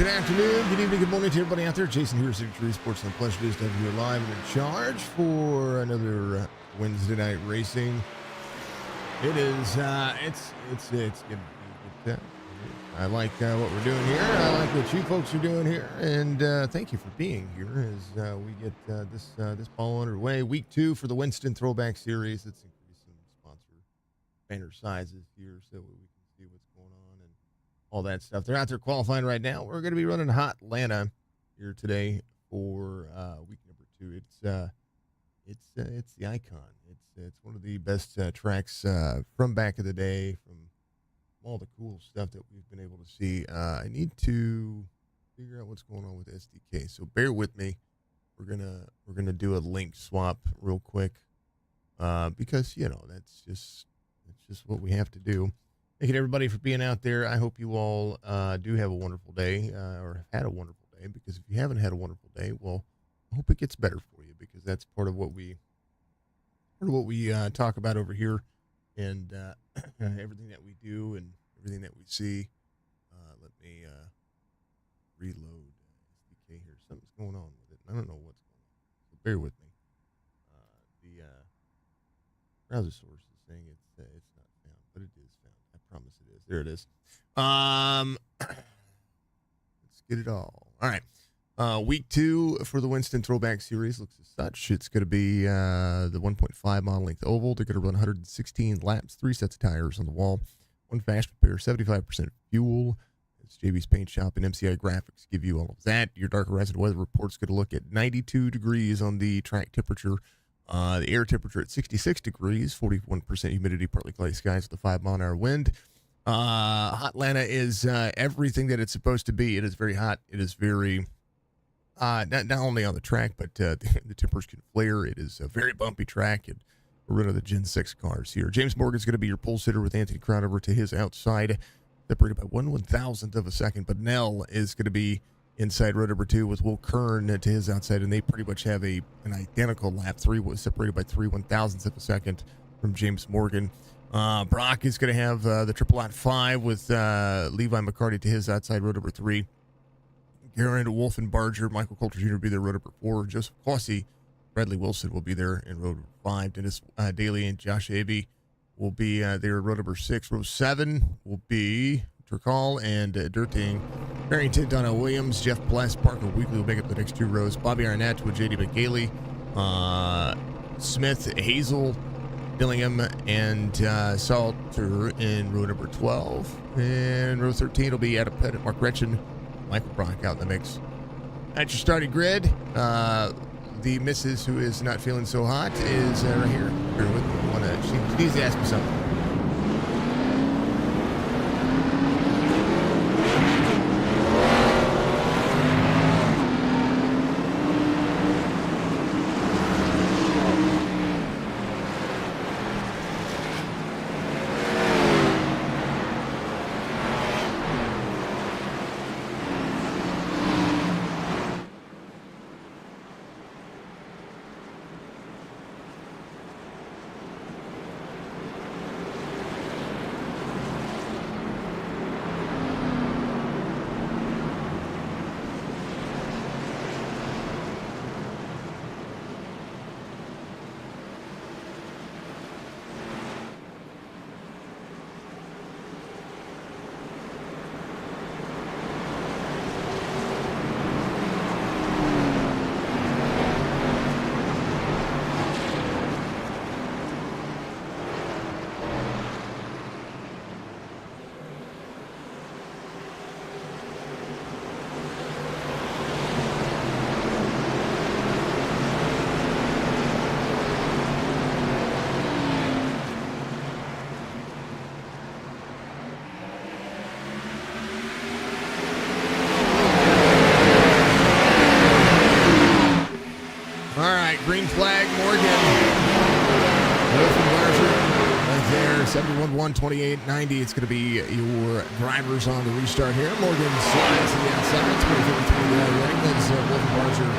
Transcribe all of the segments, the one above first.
good afternoon, good evening, good morning to everybody out there. Jason here, Signature Esports, and a pleasure it is to have you here live and in charge for another Wednesday night racing. It is, it's gonna be a good time. I like what we're doing here. I like what you folks are doing here, and thank you for being here as we get this ball underway. Week 2 for the Winston Throwback Series. It's increasing sponsor banner sizes here so we can see what's going on and all that stuff. They're out there qualifying right now. We're going to be running Hot Atlanta here today for week number 2. It's the icon. It's one of the best tracks from back in the day, from all the cool stuff that we've been able to see. I need to figure out what's going on with SDK, so bear with me. We're gonna do a link swap real quick because that's just what we have to do. Thank you to everybody for being out there. I hope you all do have a wonderful day or have had a wonderful day, because if you haven't had a wonderful day, well, I hope it gets better for you, because that's part of what we talk about over here, and everything that we do and everything that we see. Let me reload SDK here. Something's going on with it. I don't know what's going on, so bear with me. The browser source is saying it's not found, but it is found. I promise it is. There it is. Let's get it all. All right. Week 2 for the Winston Throwback Series looks as such. It's going to be the 1.5 mile length oval. They're going to run 116 laps, 3 sets of tires on the wall, 1 fast repair, 75% fuel. It's JB's Paint Shop and MCI Graphics give you all of that. Your Dark Horizon weather report's going to look at 92 degrees on the track temperature. The air temperature at 66 degrees, 41% humidity, partly cloudy skies with a 5-mile-an-hour wind. Hot Atlanta is everything that it's supposed to be. It is very hot. It is very... not only on the track, but the tempers can flare. It is a very bumpy track, and we're running the Gen 6 cars here. James Morgan's going to be your pole sitter with Anthony Crownover to his outside, separated by 1/1000th of a second. But Nell is going to be inside row number 2 with Will Kern to his outside, and they pretty much have an identical lap. 3 was separated by 3/1000ths of a second from James Morgan. Brock is going to have the triple out 5 with Levi McCarty to his outside row number 3. Garrett Wolfenbarger, Michael Coulter Jr. will be there, row number 4. Joseph Cossey, Bradley Wilson will be there in row number 5. Dennis Daly and Josh Abbey will be there in row number 6. Row 7 will be Turkall and Dirting. Barrington, Donna Williams, Jeff Bless, Parker Weekly will make up the next 2 rows. Bobby Arnett with J.D. McGaley, Smith, Hazel, Dillingham, and Salter in row number 12. And row 13 will be Adam Pettit, Mark Retchen, Michael Brock out in the mix. At your starting grid, the missus who is not feeling so hot is right here. Here with me. She needs to ask me something. Green flag, Morgan. Right there, 71-1, 28-90. It's going to be your drivers on the restart here. Morgan slides to the outside, 20-20 England's Wolfenbarger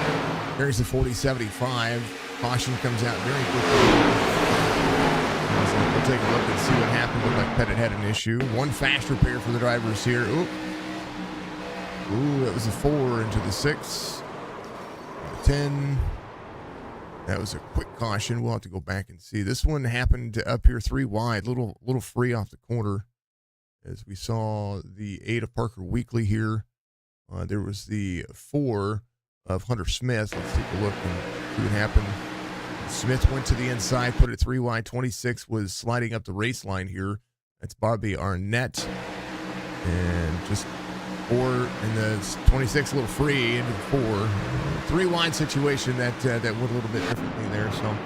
carries the 40-75. Caution comes out very quickly. We'll take a look and see what happened. Looked like Pettit had an issue. 1 fast repair for the drivers here. Oop. Ooh, that was a 4 into the 6. 10. That was a quick caution. We'll have to go back and see. This one happened up here 3 wide, little free off the corner. As we saw the 8 of Parker Weekly here. There was the 4 of Hunter Smith. Let's take a look and see what happened. Smith went to the inside, put it 3 wide. 26 was sliding up the race line here. That's Bobby Arnett. And just 4 and the 26 a little free into the 4. 3 wide situation that went a little bit differently there. So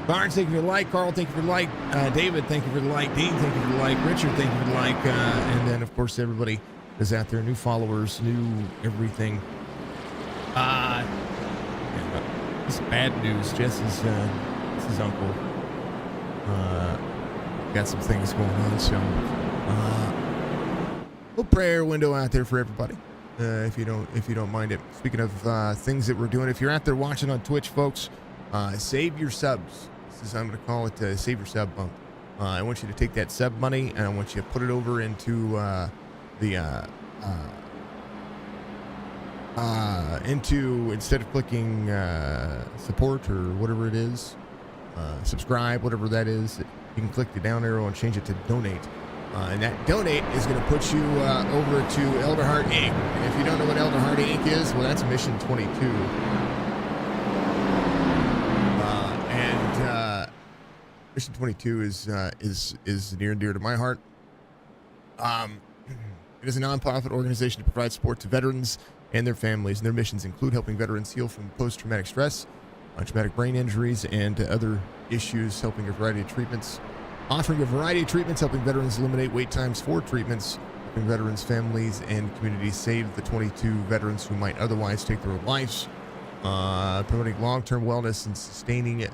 Barnes, thank you for the like. Carl, thank you for the like. David, thank you for the like. Dean, thank you for the like. Richard, thank you for the like. And then, of course, everybody is out there. New followers, new everything. This is bad news. Jess's uncle got some things going on. So, little prayer window out there for everybody. If you don't mind it. Speaking of things that we're doing, if you're out there watching on Twitch, folks, save your subs. This is, I'm going to call it save your sub bump. I want you to take that sub money and I want you to put it over into instead of clicking support or whatever it is, subscribe, whatever that is, you can click the down arrow and change it to donate. And that donate is going to put you over to Elder Heart Inc. And if you don't know what Elder Heart Inc. is, well, that's Mission 22. Mission 22 is near and dear to my heart. It is a nonprofit organization to provide support to veterans and their families, and their missions include helping veterans heal from post-traumatic stress, traumatic brain injuries, and other issues, offering a variety of treatments, helping veterans eliminate wait times for treatments, helping veterans, families, and communities save the 22 veterans who might otherwise take their own lives, promoting long-term wellness and sustaining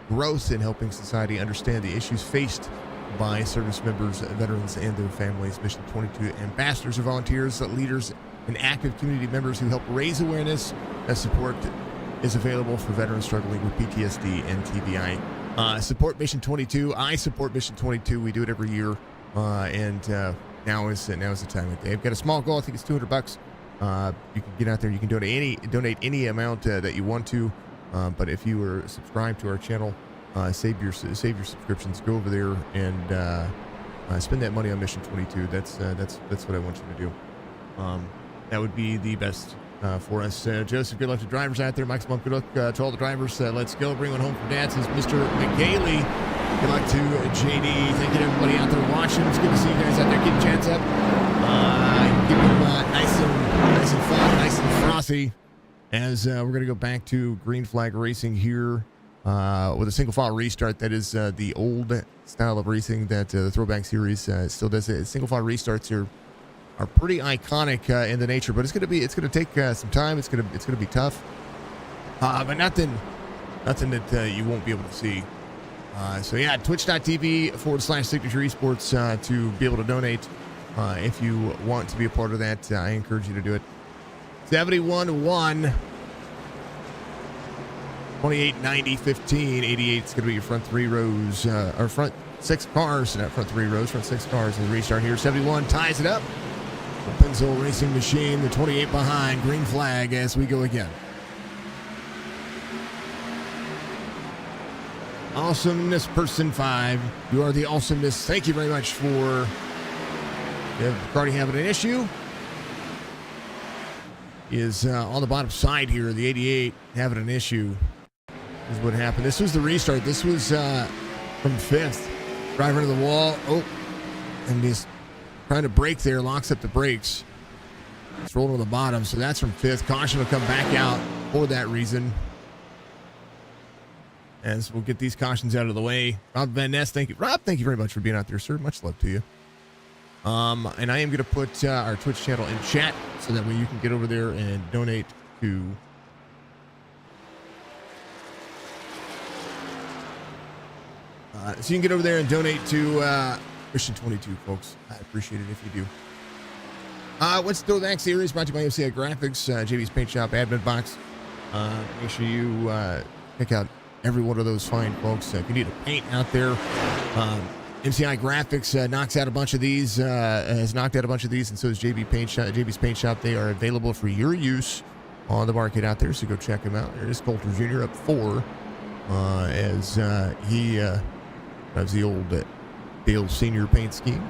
growth, and helping society understand the issues faced by service members, veterans, and their families. Mission 22 ambassadors or volunteers, leaders, and active community members who help raise awareness as support is available for veterans struggling with PTSD and TBI. Support Mission 22. I support Mission 22. We do it every year, and now is the time. They've got a small goal. I think it's $200. You can get out there. You can donate any amount that you want to. But if you are subscribed to our channel, save your subscriptions. Go over there and spend that money on Mission 22. That's what I want you to do. That would be the best for us. Joseph, good luck to drivers out there. Mike's good luck to all the drivers. Let's go. Bring one home for Dad, says Mr. McGaley. Good luck to JD. Thank you to everybody out there watching. It's good to see you guys out there. Keep chats up. Keep them nice and fun, nice and frothy. As we're going to go back to green flag racing here with a single file restart. That is the old style of racing that the Throwback Series still does. Single file restarts are pretty iconic in the nature, but it's going to take some time. It's going to be tough, but nothing that you won't be able to see. So yeah, twitch.tv/signature esports to be able to donate if you want to be a part of that. I encourage you to do it. 71-1, 28, 90, 15, 88. It's going to be your front 3 rows, or front 6 cars, not front 3 rows, front 6 cars in the restart here. 71 ties it up. The Pencil Racing Machine, the 28 behind, green flag as we go again. Awesomeness person 5. You are the awesomeness. Thank you very much for already having an issue. Is on the bottom side here, the 88 having an issue is what happened. This was the restart. This was from 5th. Driver into the wall. Oh, and he's trying to brake there, locks up the brakes. It's rolling to the bottom, so that's from 5th. Caution will come back out for that reason. As we'll get these cautions out of the way. Rob Van Ness, thank you. Rob, thank you very much for being out there, sir. Much love to you. And I am going to put our Twitch channel in chat so that way you can get over there and donate to so you can get over there and donate to Mission 22, folks. I appreciate it if you do. What's the Throwback Series brought to you by MCI Graphics, JB's Paint Shop, Admin Box. Make sure you check out every one of those fine folks. If you need a paint out there, MCI Graphics knocks out a bunch of these, has knocked out a bunch of these, and so is JB's Paint Shop. They are available for your use on the market out there, so go check them out. There is Coulter Jr. up 4 as he drives the old Dale Senior paint scheme.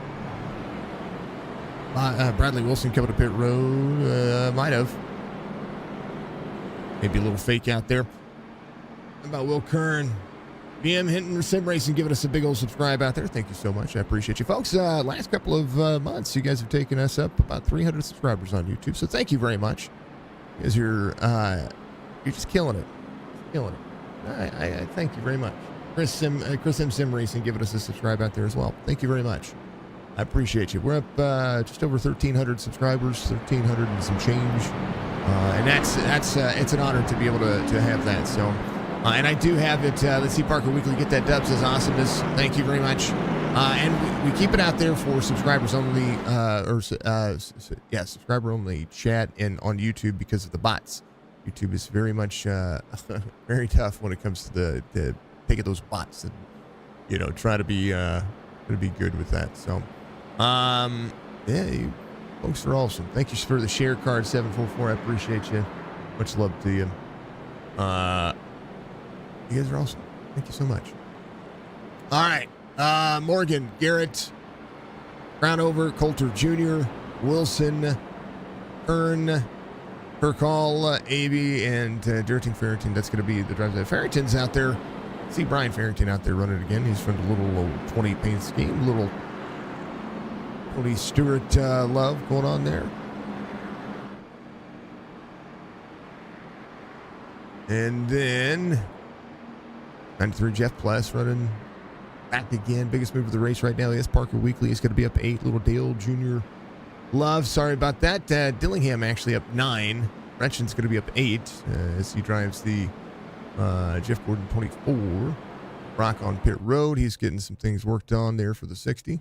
Bradley Wilson coming to pit road. Might have. Maybe a little fake out there. How about Will Kern? BM Hinton Sim Racing giving us a big old subscribe out there. Thank you so much. I appreciate you folks. Last couple of months, you guys have taken us up about 300 subscribers on YouTube. So thank you very much. Because you're just killing it. Killing it. I thank you very much. Chris M. Sim Racing giving us a subscribe out there as well. Thank you very much. I appreciate you. We're up just over 1,300 subscribers, 1,300 and some change. And that's it's an honor to be able to have that. So, and I do have it. Let's see, Parker Weekly, get that dub, says awesomeness. Thank you very much. And we keep it out there for subscribers only, subscriber only chat and on YouTube because of the bots. YouTube is very much very tough when it comes to the taking those bots and try to be good with that. So, yeah, you folks are awesome. Thank you for the share card 744. I appreciate you. Much love to you. You guys are awesome. Thank you so much. All right. Morgan, Garrett, Crownover, Coulter Jr., Wilson, Kern, Percall, Avey, and Dirting Farrington. That's going to be the driver. Farrington's out there. See Brian Farrington out there running again. He's from the little 20 paint scheme. Little Cody Stewart love going on there. And then 93 Jeff Pless running back again. Biggest move of the race right now is Parker Weekly. He's going to be up 8. Little Dale Jr. Love, sorry about that. Dillingham actually up 9. Gretchen's going to be up 8 as he drives the Jeff Gordon 24. Brock on pit road. He's getting some things worked on there for the 60.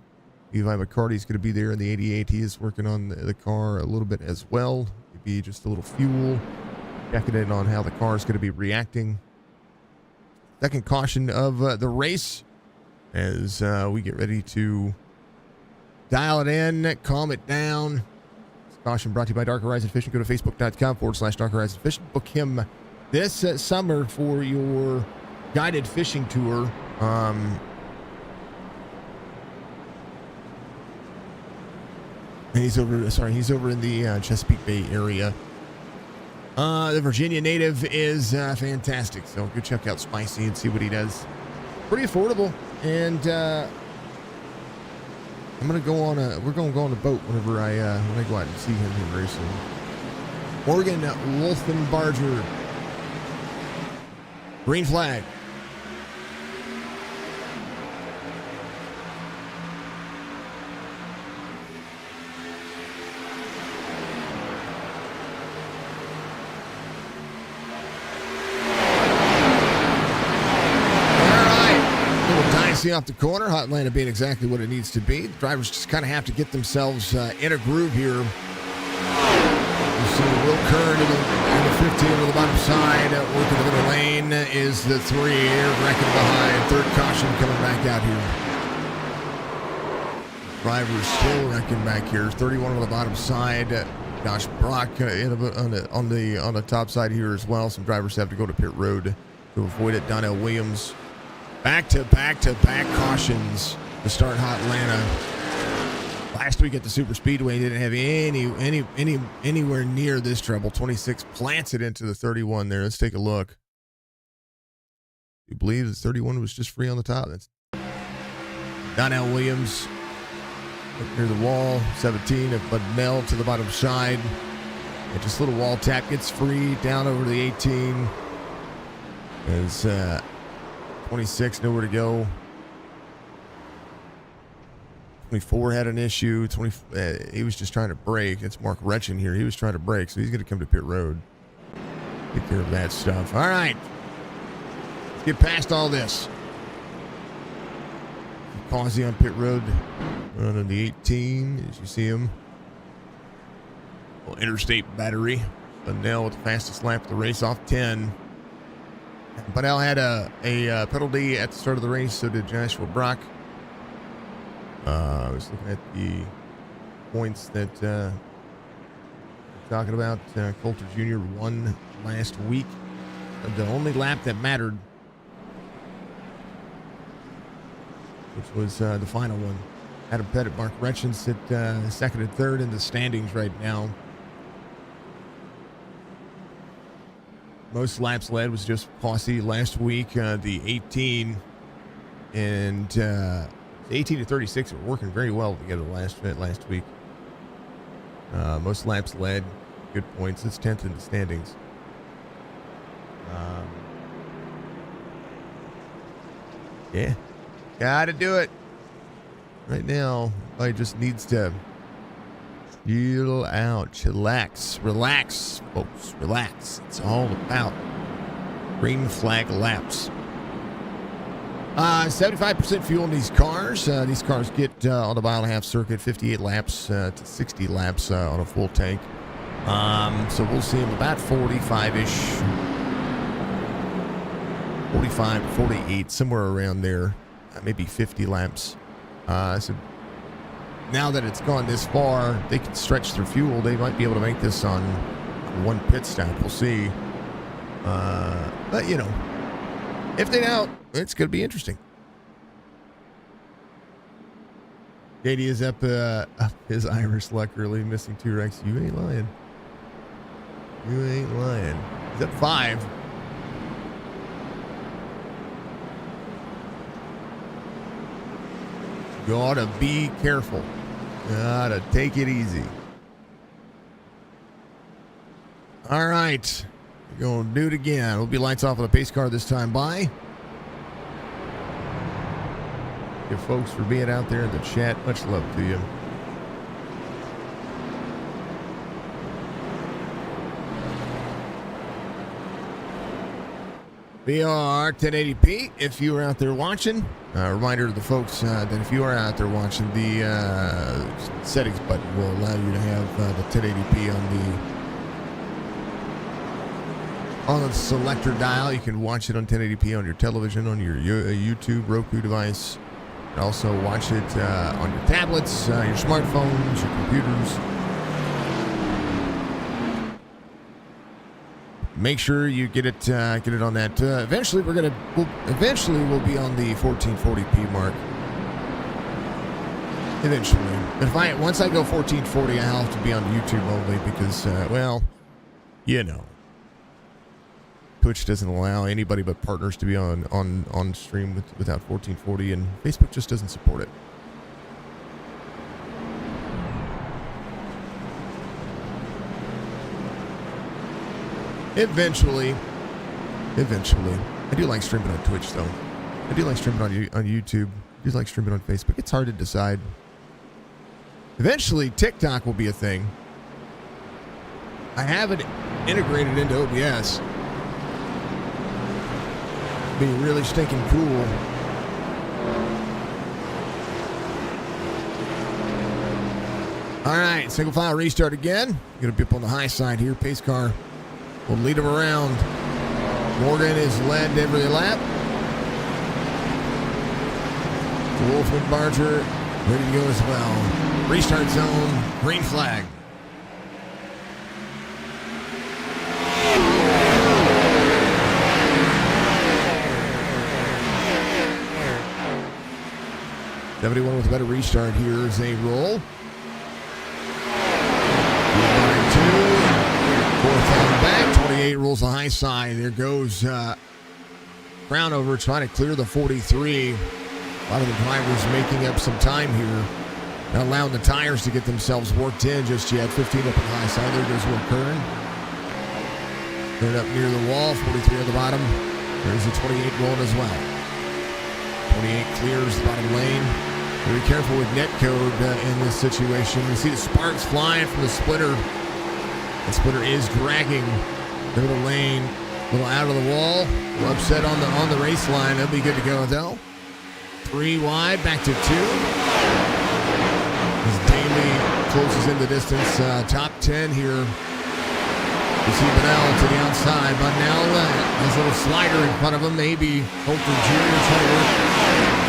Levi McCarty's going to be there in the 88. He is working on the car a little bit as well. Maybe just a little fuel. Checking in on how the car is going to be reacting. Second caution of the race as we get ready to dial it in, calm it down. This caution brought to you by Dark Horizon Fishing. Go to facebook.com/Dark Horizon Fishing. Book him this summer for your guided fishing tour. And he's over in the Chesapeake Bay area. The Virginia native is fantastic. So go check out Spicy and see what he does. Pretty affordable. And we're going to go on a boat whenever when I go out and see him here very soon. Morgan Wolfenbarger. Green flag. Off the corner, hot Atlanta being exactly what it needs to be. The drivers just kind of have to get themselves in a groove here. You see Will Kern in the 15 on the bottom side, working the middle lane is the 3 wrecking behind. Third caution coming back out here. Drivers still wrecking back here. 31 on the bottom side. Josh Brock on the top side here as well. Some drivers have to go to pit road to avoid it. Donnell Williams. Back-to-back cautions to start hot Atlanta. Last week at the Super Speedway, didn't have anywhere near this trouble. 26 plants it into the 31 there. Let's take a look. You believe the 31 was just free on the top? That's Donnell Williams up near the wall. 17 of Budnell to the bottom side. And just a little wall tap gets free down over the 18. As 26, nowhere to go. 24 had an issue. He was just trying to brake. It's Mark Retchen here. He was trying to brake, so he's going to come to pit road. Take care of that stuff. All right. Let's get past all this. Causey on pit road. Running the 18, as you see him. Well, interstate battery. Bunnell with the fastest lap of the race off 10. Bunnell had a penalty at the start of the race, so did Joshua Brock. I was looking at the points that we're talking about. Coulter Jr. won last week. The only lap that mattered, which was the final one. Adam Pettit, Mark Retchen sit second and third in the standings right now. Most laps led was just Posse last week. The 18 and 18 to 36 were working very well together last week. Most laps led, good points. It's 10th in the standings. Yeah, gotta do it. Right now, everybody just needs to chill out, chillax, relax, folks, relax. It's all about green flag laps. 75% fuel in these cars. These cars get on the mile and a half circuit, 58 laps to 60 laps on a full tank. So we'll see them about 45-ish. 45 to 48, somewhere around there. Maybe 50 laps. So now that it's gone this far, they can stretch their fuel. They might be able to make this on one pit stop. We'll see. But, you know, if they don't, it's going to be interesting. JD is up his Irish luck early, missing 2 wrecks. You ain't lying. You ain't lying. He's up 5. Gotta be careful. Gotta take it easy. All right. We're going to do it again. We'll be lights off on the pace car this time. Bye. You folks for being out there in the chat. Much love to you. VR 1080p if you are out there watching. Reminder to the folks that if you are out there watching, the settings button will allow you to have the 1080p on the selector dial. You can watch it on 1080p on your television, on your YouTube, Roku device. And also watch it on your tablets, your smartphones, your computers. Make sure you get it on that. Eventually, we'll be on the 1440p mark. Eventually, but once I go 1440, I have to be on YouTube only because, well, you know, Twitch doesn't allow anybody but partners to be on stream without 1440, and Facebook just doesn't support it. Eventually. I do like streaming on Twitch, though. I do like streaming on YouTube. I do like streaming on Facebook. It's hard to decide. Eventually, TikTok will be a thing. I have it integrated into OBS. Be really stinking cool. All right, single file restart again. Gonna be up on the high side here. Pace car will lead him around. Morgan is led every lap. Wolf and Barger ready to go as well. Restart zone, green flag. Everyone with a better restart here as they roll. Fourth down back, 28 rolls the high side. There goes Crownover trying to clear the 43. A lot of the drivers making up some time here. Not allowing the tires to get themselves worked in just yet. 15 up on the high side. There goes Will Kern. Third up near the wall, 43 at the bottom. There's a 28 rolling as well. 28 clears the bottom lane. Be careful with netcode in this situation. You see the sparks flying from the splitter. The splitter is dragging through the lane, a little out of the wall. A little upset on the race line. They'll be good to go though. 3 wide, back to 2. As Daly closes in the distance. Top 10 here. You see Bonnell to the outside. Bonnell Nice little slider in front of him. Maybe Coulter Jr. trying to work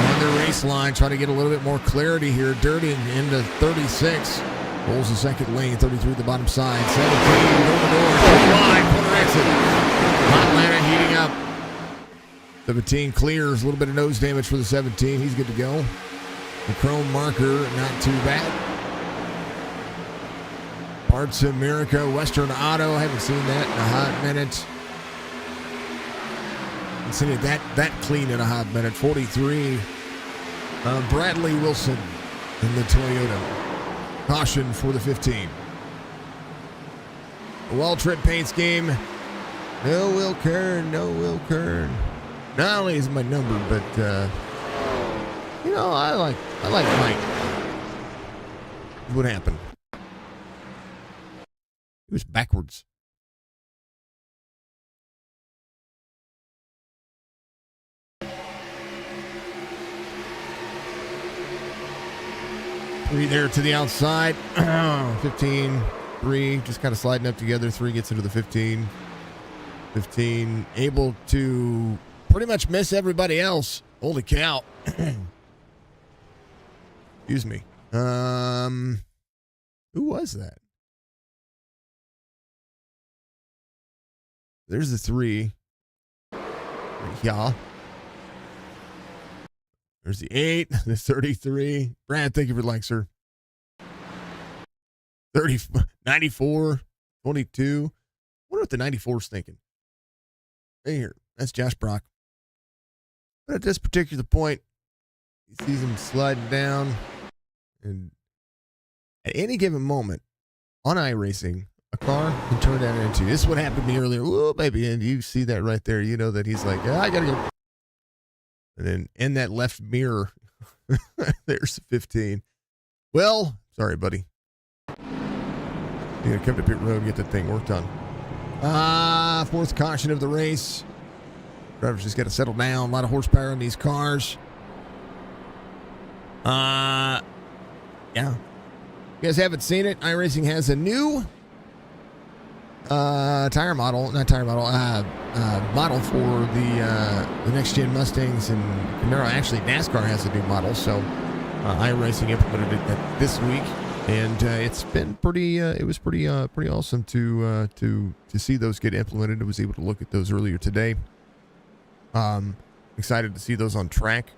on their race line, trying to get a little bit more clarity here. Durden into 36. Pulls the second lane, 33 at the bottom side. 17, door to door, 25, corner exit. Atlanta heating up. 17 clears, a little bit of nose damage for the 17. He's good to go. The chrome marker, not too bad. Parts America, Western Auto. I haven't seen that in a hot minute. Haven't seen it that clean in a hot minute. 43. Bradley Wilson in the Toyota. Caution for the 15. The Waltrip Paints game. No Will Kern, no Will Kern. Not only is my number, but I like Mike. What happened? It was backwards. Three there to the outside. 15, 3, just kind of sliding up together. 3 gets into the 15. 15, able to pretty much miss everybody else. Holy cow. Excuse me. Who was that? There's the 3. Yeah. There's the 8, the 33. Brad, thank you for the like, sir. 30, 94, 22. Wonder what the 94's thinking. Right here. That's Josh Brock. But at this particular point, he sees him sliding down. And at any given moment, on iRacing, a car can turn that into. This is what happened to me earlier. Whoa, baby. And you see that right there. You know that he's like, I got to go. And then in that left mirror, there's the 15. Well, sorry, buddy. You're going to come to pit road and get that thing worked on. Fourth caution of the race. Drivers just got to settle down. A lot of horsepower in these cars. Yeah. You guys haven't seen it. iRacing has a new model for the next gen Mustangs and Camaro. Actually, NASCAR has a new model, so iRacing implemented it this week, and it's been pretty. It was pretty awesome to see those get implemented. I was able to look at those earlier today. Excited to see those on track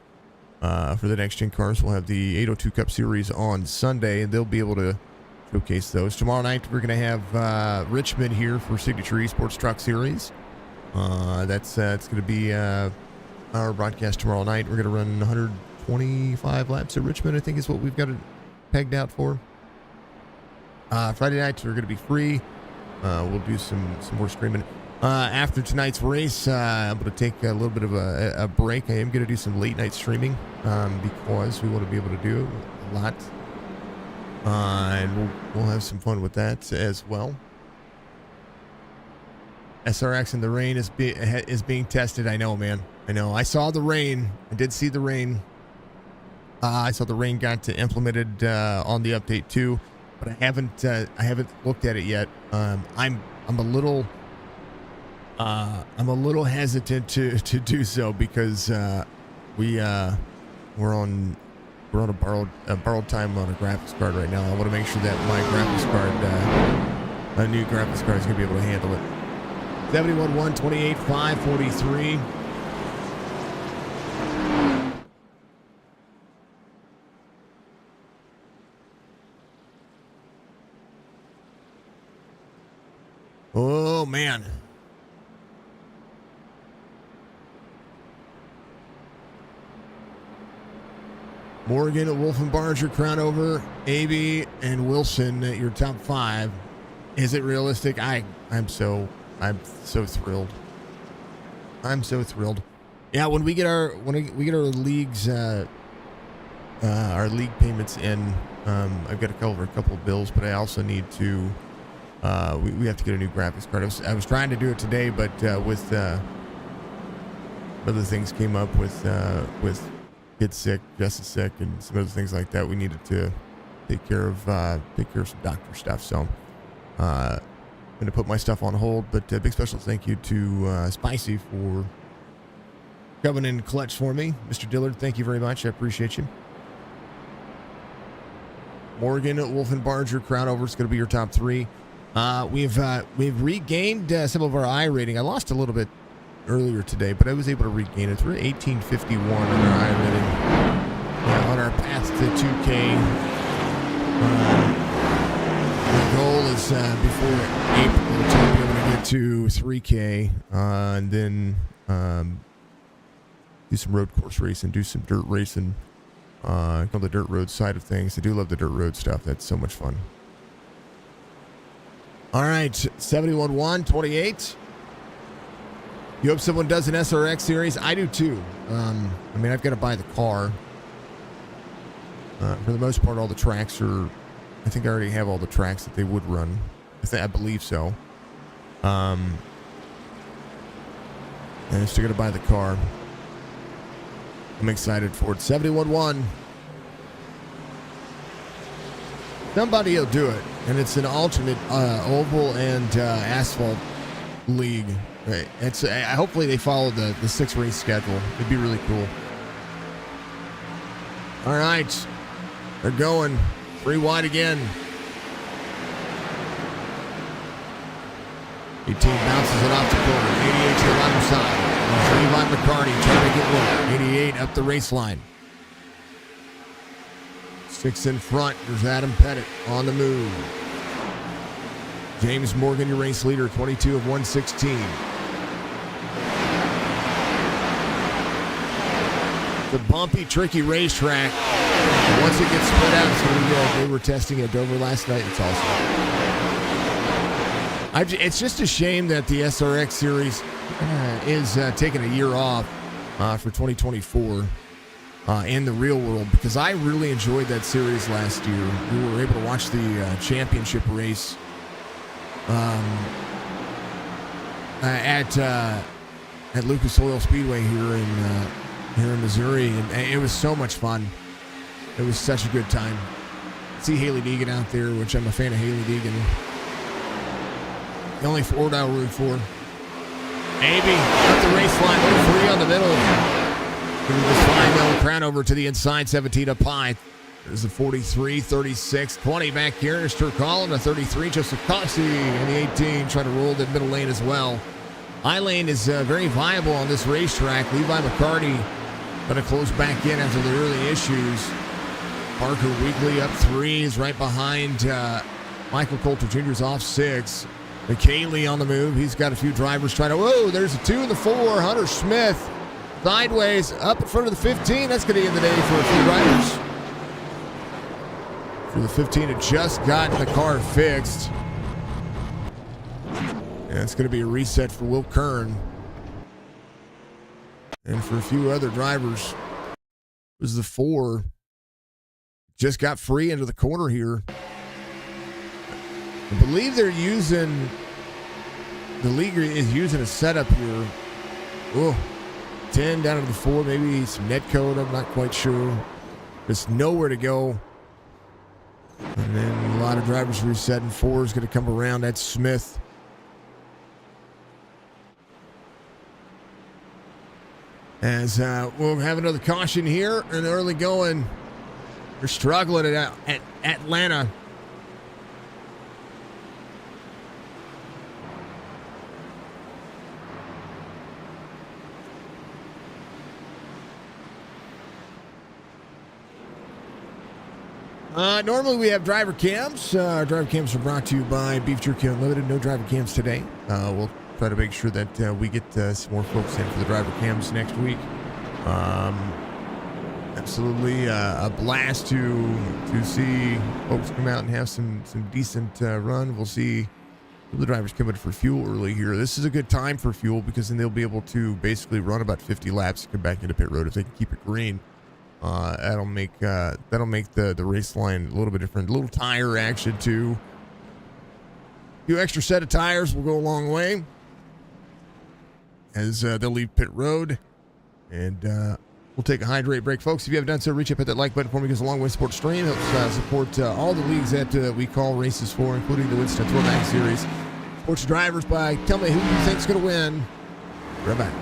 for the next gen cars. We'll have the 802 Cup Series on Sunday, and they'll be able to showcase those. Tomorrow night, we're going to have Richmond here for Signature Esports Truck Series. It's going to be our broadcast tomorrow night. We're going to run 125 laps at Richmond, I think is what we've got it pegged out for. Friday nights, we're going to be free. We'll do some more streaming. After tonight's race, I'm going to take a little bit of a break. I am going to do some late night streaming because we want to be able to do a lot. And we'll have some fun with that as well. SRX in the rain is being tested. I know, man. I know. I saw the rain. I did see the rain. I saw the rain got implemented on the update too, but I haven't looked at it yet. I'm a little hesitant to do so because we're on a borrowed time on a graphics card right now. I want to make sure that my graphics card, my new graphics card, is going to be able to handle it. 71-1, 28-5, 43. Oh, man. Morgan, Wolfenbarger, Crownover, AB, and Wilson at your top 5. Is it realistic? I'm so thrilled. I'm so thrilled. Yeah, when we get our leagues our league payments in, I've got to cover a couple of bills, but I also need to we have to get a new graphics card. I was trying to do it today, but with other things came up with kids sick, Jess is sick, and some other things like that. We needed to take care of some doctor stuff. So going to put my stuff on hold, but big special thank you to Spicy for coming in clutch for me. Mr. Dillard, thank you very much. I appreciate you. Morgan, Wolfenbarger, Crownover is going to be your top 3. We've regained some of our I rating. I lost a little bit earlier today, but I was able to regain it. We're at 1851 on our I rating. On our path to 2K. The goal is before April to be able to get to 3K, and then do some road course racing, do some dirt racing on the dirt road side of things. I do love the dirt road stuff. That's so much fun. All right, 71-1-28. You hope someone does an SRX series? I do too. I mean, I've got to buy the car. For the most part, all the tracks are... I think I already have all the tracks that they would run. I believe so. And I'm still going to buy the car. I'm excited for it. 71-1. Somebody will do it. And it's an alternate oval and asphalt league. Right. Hopefully they follow the 6-race schedule. It'd be really cool. All right. They're going. 3 wide again. 18 bounces it off the corner. 88 to the other side. Levi McCarty trying to get one. 88 up the race line. 6 in front. There's Adam Pettit on the move. James Morgan, your race leader, 22 of 116. The bumpy, tricky racetrack. Once it gets split out, it's going to be good. They were testing at Dover last night. It's awesome. It's just a shame that the SRX series is taking a year off for 2024 in the real world, because I really enjoyed that series last year. We were able to watch the championship race at Lucas Oil Speedway here in Missouri, and it was so much fun. It was such a good time. See Haley Deegan out there, which I'm a fan of Haley Deegan. The only Ford I'll root for. Aby up the race line, 3 on the middle. Give me this fine middle crown over to the inside, 17 up high. There's the 43, 36, 20 back here. There's Turcall in the 33. Joseph Coxey in the 18, trying to roll the middle lane as well. I-lane is very viable on this racetrack. Levi McCarty going to close back in after the early issues. Parker Weekly up 3 is right behind Michael Coulter Jr.'s off 6. McKaylee on the move. He's got a few drivers trying to... Whoa, there's a 2 and the 4. Hunter Smith sideways up in front of the 15. That's going to end the day for a few riders. For the 15, it just got the car fixed. And it's going to be a reset for Will Kern. And for a few other drivers, it was the 4. Just got free into the corner here. I believe they're using... The league is using a setup here. Oh, 10 down to the 4. Maybe some net code. I'm not quite sure. There's nowhere to go. And then a lot of drivers resetting. 4 is going to come around. That's Smith. As we'll have another caution here in the early going. They're struggling at Atlanta. Normally we have driver cams. Our driver cams are brought to you by Beef Jerky Unlimited. No driver cams today. We'll try to make sure that we get some more folks in for the driver cams next week. Absolutely a blast to see folks come out and have some decent run. We'll see the drivers coming for fuel early here. This is a good time for fuel, because then they'll be able to basically run about 50 laps and come back into pit road if they can keep it green. That'll make the race line a little bit different. A little tire action too. A few extra set of tires will go a long way as they'll leave pit road. And we'll take a hydrate break, folks. If you haven't done so, reach up, hit that like button for me, because along with support stream helps support all the leagues that we call races for, including the Winston Throwback Series. Sports Drivers by tell me who you think's going to win. Right back.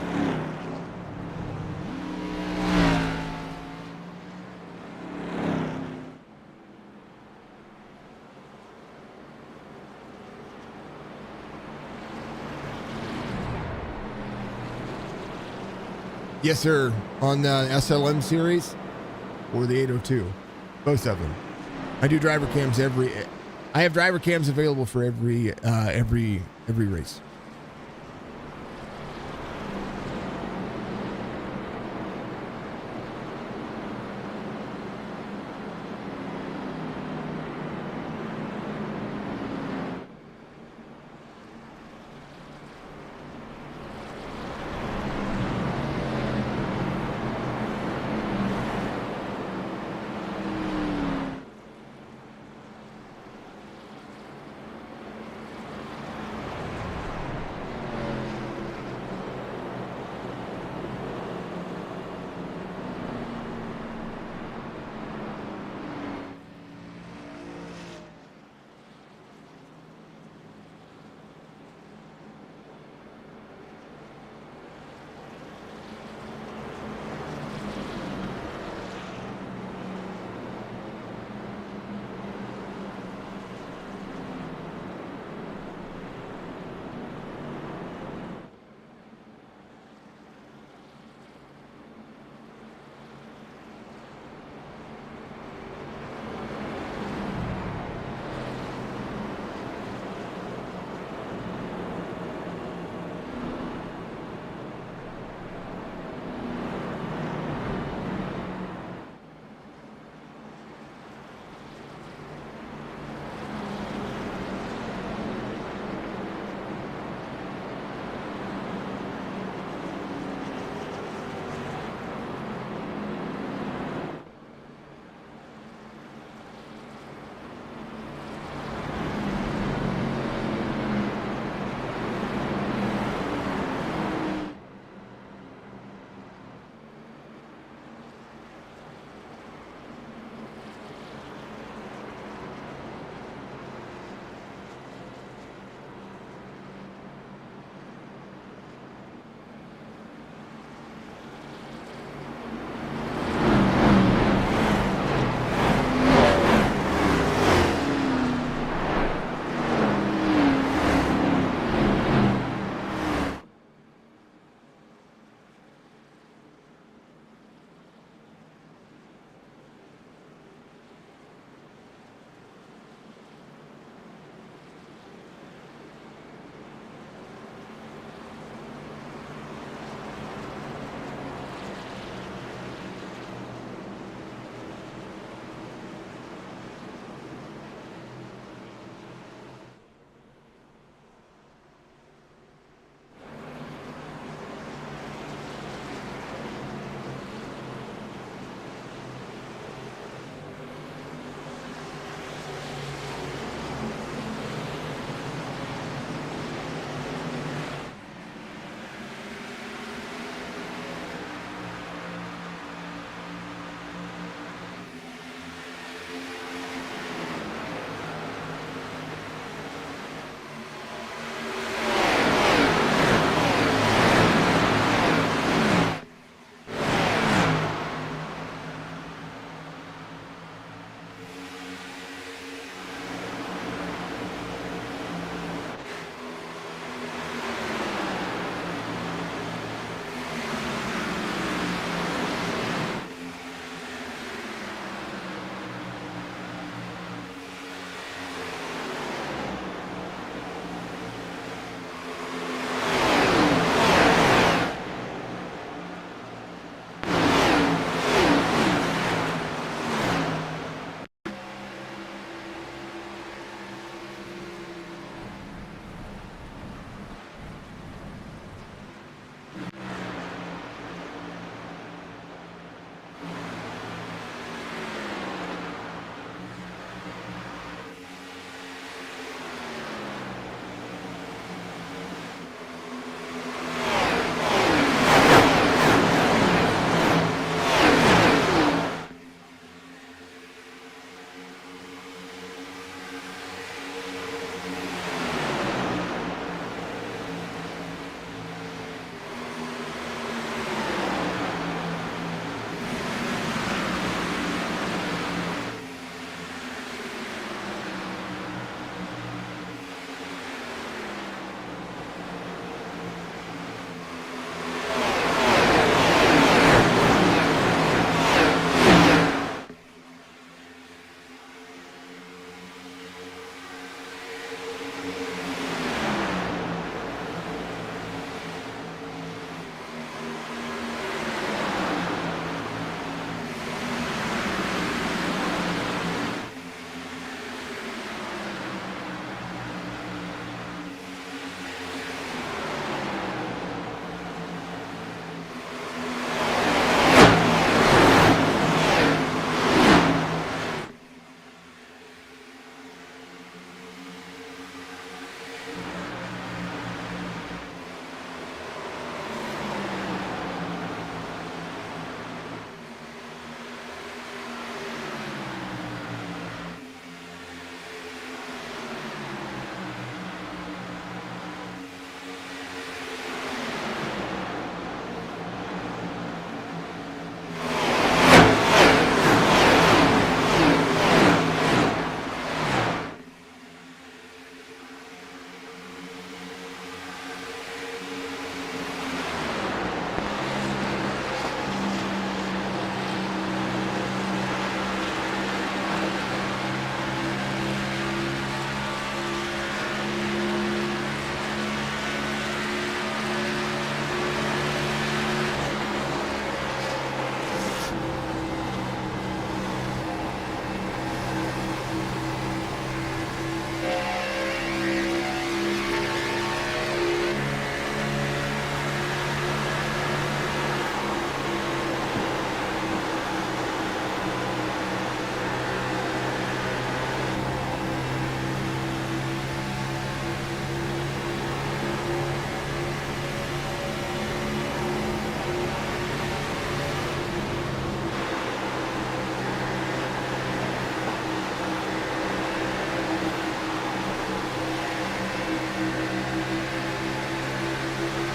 Yes, sir. On the SLM series or the 802. Both of them. I do driver cams I have driver cams available for every race.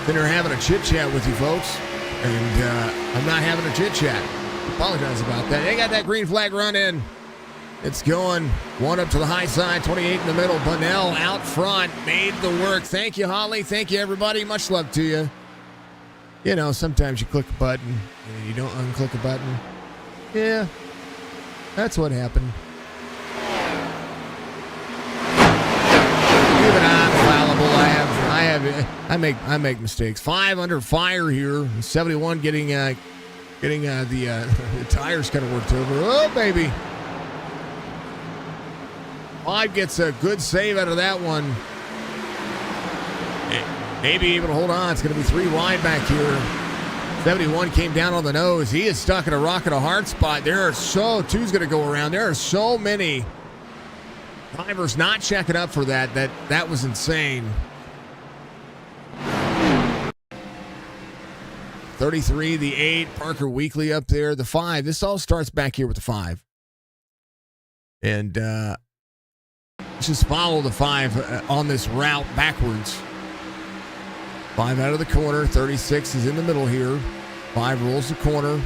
Then they're having a chit chat with you folks, and I'm not having a chit chat. Apologize about that. They got that green flag run in. It's going one up to the high side, 28 in the middle. Bunnell out front made the work. Thank you, Holly. Thank you, everybody. Much love to you. You know, sometimes you click a button and you don't unclick a button. Yeah, that's what happened. Even I'm fallible. I make mistakes. 5 under fire here. 71 getting the tires kind of worked over. Oh, baby. 5 gets a good save out of that one. Maybe able to hold on. It's going to be 3 wide back here. 71 came down on the nose. He is stuck in a rock and a hard spot. Two's going to go around. There are so many drivers not checking up for that. That was insane. 33, the 8, Parker Weekly up there. The 5. This all starts back here with the 5. And let's just follow the 5 on this route backwards. 5 out of the corner. 36 is in the middle here. 5 rolls the corner.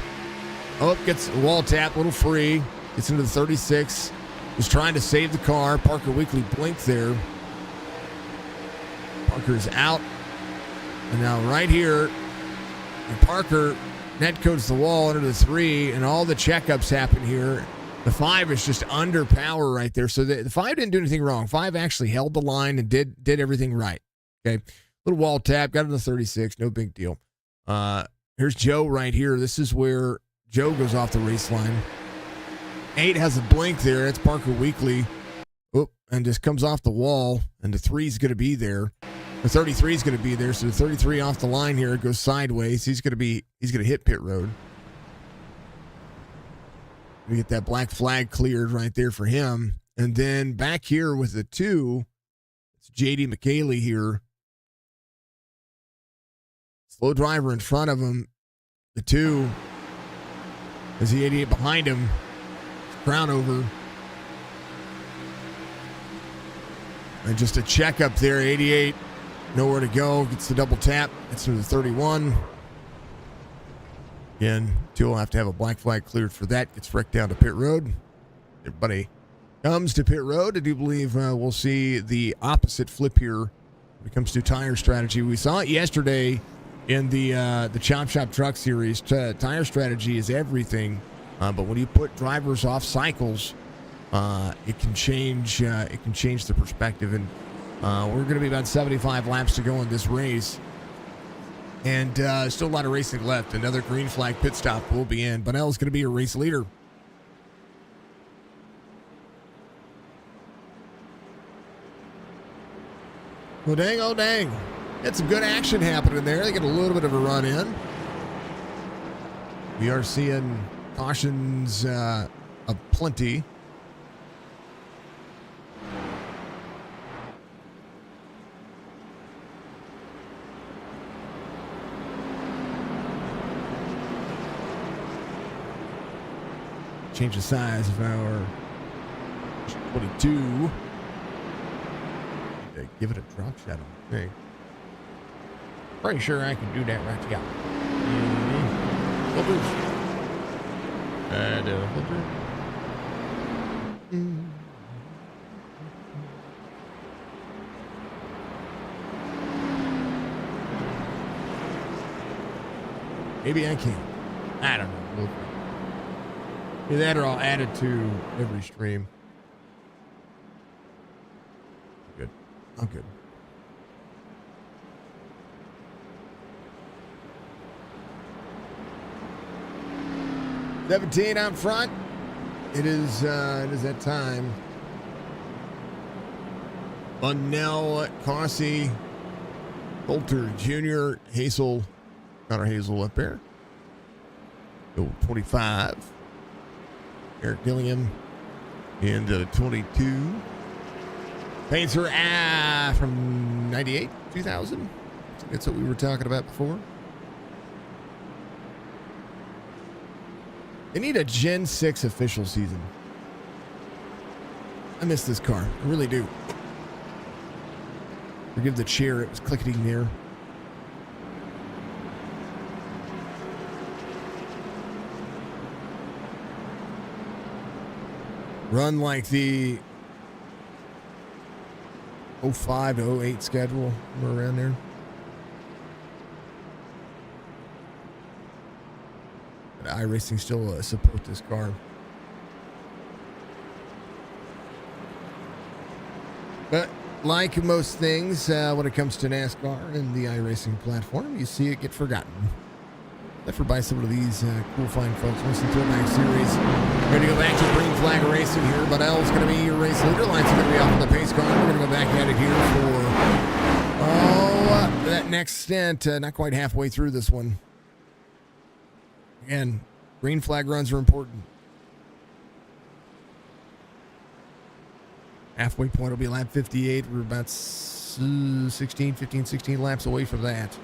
Oh, gets a wall tap, little free. Gets into the 36. Was trying to save the car. Parker Weekly blinked there. Parker's out. And now right here, Parker net codes the wall under the 3, and all the checkups happen here. The 5 is just under power right there. So the 5 didn't do anything wrong. 5 actually held the line and did everything right. Okay. Little wall tap, got into the 36, no big deal. Here's Joe right here. This is where Joe goes off the race line. 8 has a blink there. That's Parker Weekly. Oop, and just comes off the wall, and the 3 is going to be there. The 33 is going to be there, so the 33 off the line here goes sideways. He's going to hit pit road. We get that black flag cleared right there for him. And then back here with the 2, it's J.D. McKaylee here. Slow driver in front of him. The 2 is the 88 behind him. Crown over. And just a check up there, 88. Nowhere to go. Gets the double tap. Gets to the 31. Again, 2 will have to have a black flag cleared for that. Gets wrecked down to pit road. Everybody comes to pit road. I do believe we'll see the opposite flip here when it comes to tire strategy. We saw it yesterday in the Chop Shop Truck Series. Tire strategy is everything. But when you put drivers off cycles, it can change the perspective. And we're going to be about 75 laps to go in this race. And still a lot of racing left. Another green flag pit stop will be in. Bunnell's going to be a race leader. Well, dang, oh, dang. Had some good action happening there. They get a little bit of a run in. We are seeing cautions aplenty. Change the size of our 22. Need to give it a drop shot on the thing. Pretty sure I can do that right together. Filters. Filter. Maybe I can. I don't know. We'll either that or I'll add it to every stream. Good. I'm good. $17 out front. It is that time. Bunnell, Causey, Coulter Jr., Hazel, Connor Hazel up there. Go 25. Eric Gilliam in the 22. Painter from 98, 2000. That's what we were talking about before. They need a Gen 6 official season. I miss this car. I really do. Forgive the chair. It was clicketing there. run like the 05 to 08 schedule, somewhere around there. But iRacing still support this car. But like most things, when it comes to NASCAR and the iRacing platform, you see it get forgotten. Except for by some of these cool, fine folks. Winston Throwback Series. Ready to go back to green flag racing here. But L's going to be your race leader. Lights are going to be off on the pace car. We're going to go back at it here for that next stint. Not quite halfway through this one. Again, green flag runs are important. Halfway point will be lap 58. We're about 15, 16 laps away from that.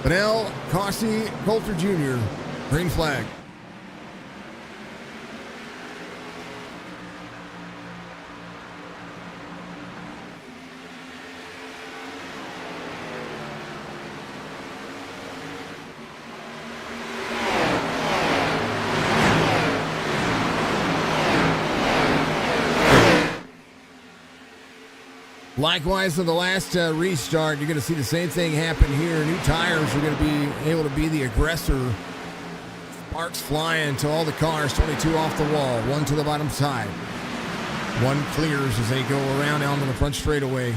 Vanell Cossey Coulter Jr., green flag. Likewise, in the last restart, you're going to see the same thing happen here. New tires are going to be able to be the aggressor. Sparks flying to all the cars, 22 off the wall, one to the bottom side. One clears as they go around onto the front straightaway.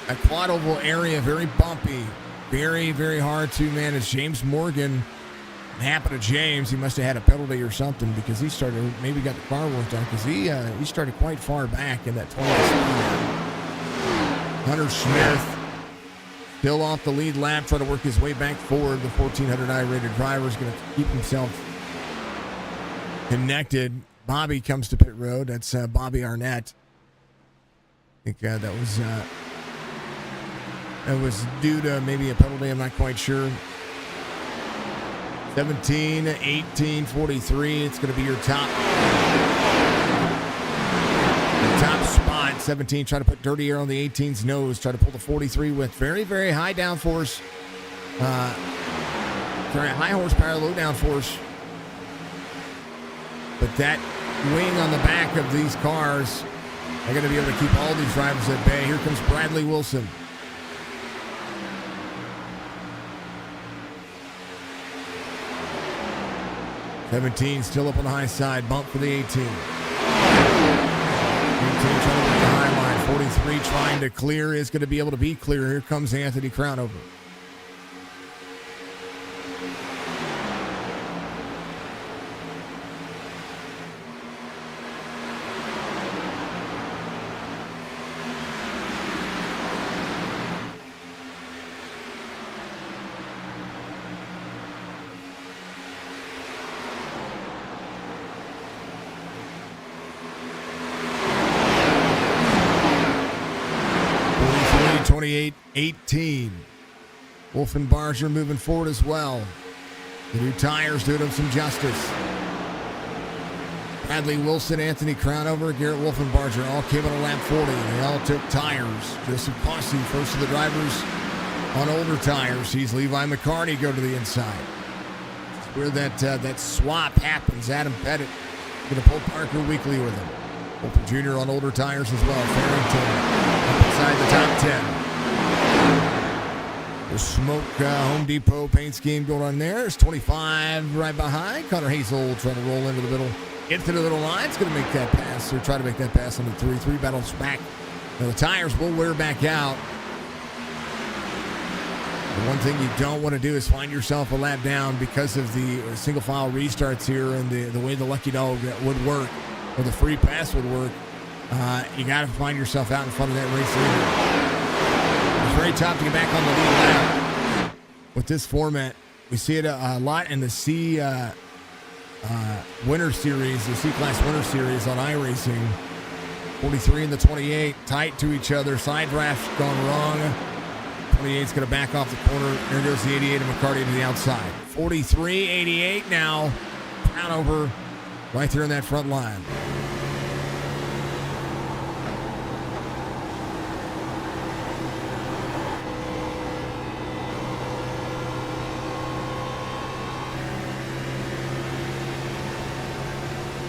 A quad oval area, very bumpy, very, very hard to manage. James Morgan, what happened to James? He must have had a penalty or something because he started, maybe got the car worked on because he started quite far back in that 20 speed. Hunter Smith still off the lead lap, trying to work his way back forward. The 1400i rated driver is going to keep himself connected. Bobby comes to pit road. That's Bobby Arnett. I think that was due to maybe a penalty. I'm not quite sure. 17, 18, 43. It's going to be your top spot. 17 try to put dirty air on the 18's nose. Try to pull the 43 with very, very high downforce. Very high horsepower, low downforce. But that wing on the back of these cars are going to be able to keep all these drivers at bay. Here comes Bradley Wilson. '17 still up on the high side. Bump for the 18. 18 trying to work the high line. 43 trying to clear, is going to be able to be clear. Here comes Anthony Crownover. '28, 18. Wolf and Barger moving forward as well. The new tires doing them some justice. Bradley Wilson, Anthony Crownover, Garrett Wolfenbarger all came on a lap 40. They all took tires. Joseph Posse, first of the drivers on older tires. Sees Levi McCarty go to the inside. It's where that swap happens. Adam Pettit going to pull Parker Weekly with him. Wolfen Jr. on older tires as well. Farrington up inside the top 10. The Smoke Home Depot paint scheme going on there. It's 25 right behind. Connor Hazel trying to roll into the middle. Into the middle line. It's going to make that pass, or try to make that pass on the 3-3. Battles back. Now the tires will wear back out. The one thing you don't want to do is find yourself a lap down because of the single file restarts here and the way the lucky dog would work, or the free pass would work. You got to find yourself out in front of that race leader. It's very tough to get back on the lead lap with this format. We see it a lot in the C Winter Series, the C-Class Winter Series on iRacing. 43 and the 28 tight to each other. Side draft's gone wrong. 28's going to back off the corner. There goes the 88 of McCarty to the outside. 43, 88 now. Hanover right there in that front line.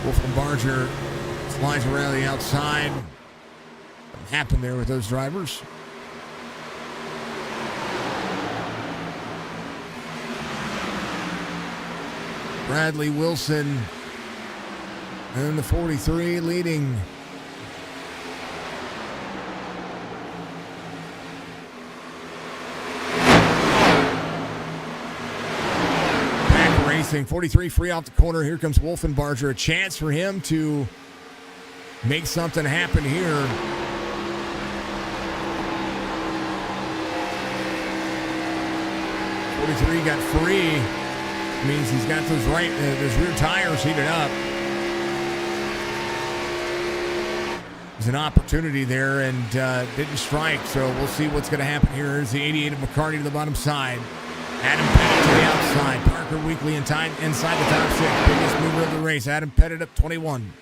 Wolfenbarger slides around the outside. What happened there with those drivers? Bradley Wilson and the 43 leading. Back racing. 43 free off the corner. Here comes Wolfenbarger. A chance for him to make something happen here. .43 got free. Means he's got those rear tires heated up. There's an opportunity there and didn't strike, so we'll see what's going to happen here. Here's the 88 of McCarty to the bottom side. Adam Pettit to the outside. Parker Weekly inside the top six. Biggest mover of the race. Adam Pettit up 21.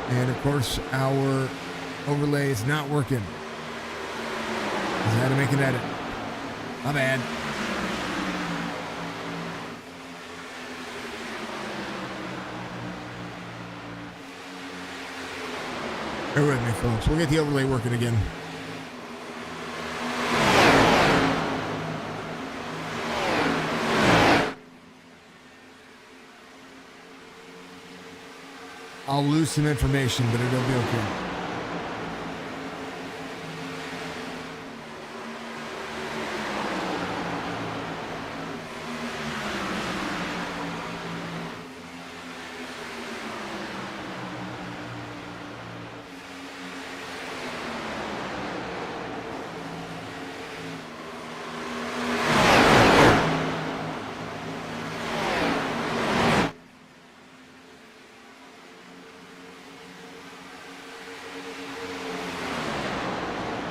And of course, our overlay is not working. I had to make an edit. My bad. Bear with me, folks. We'll get the overlay working again. I'll lose some information, but it'll be okay.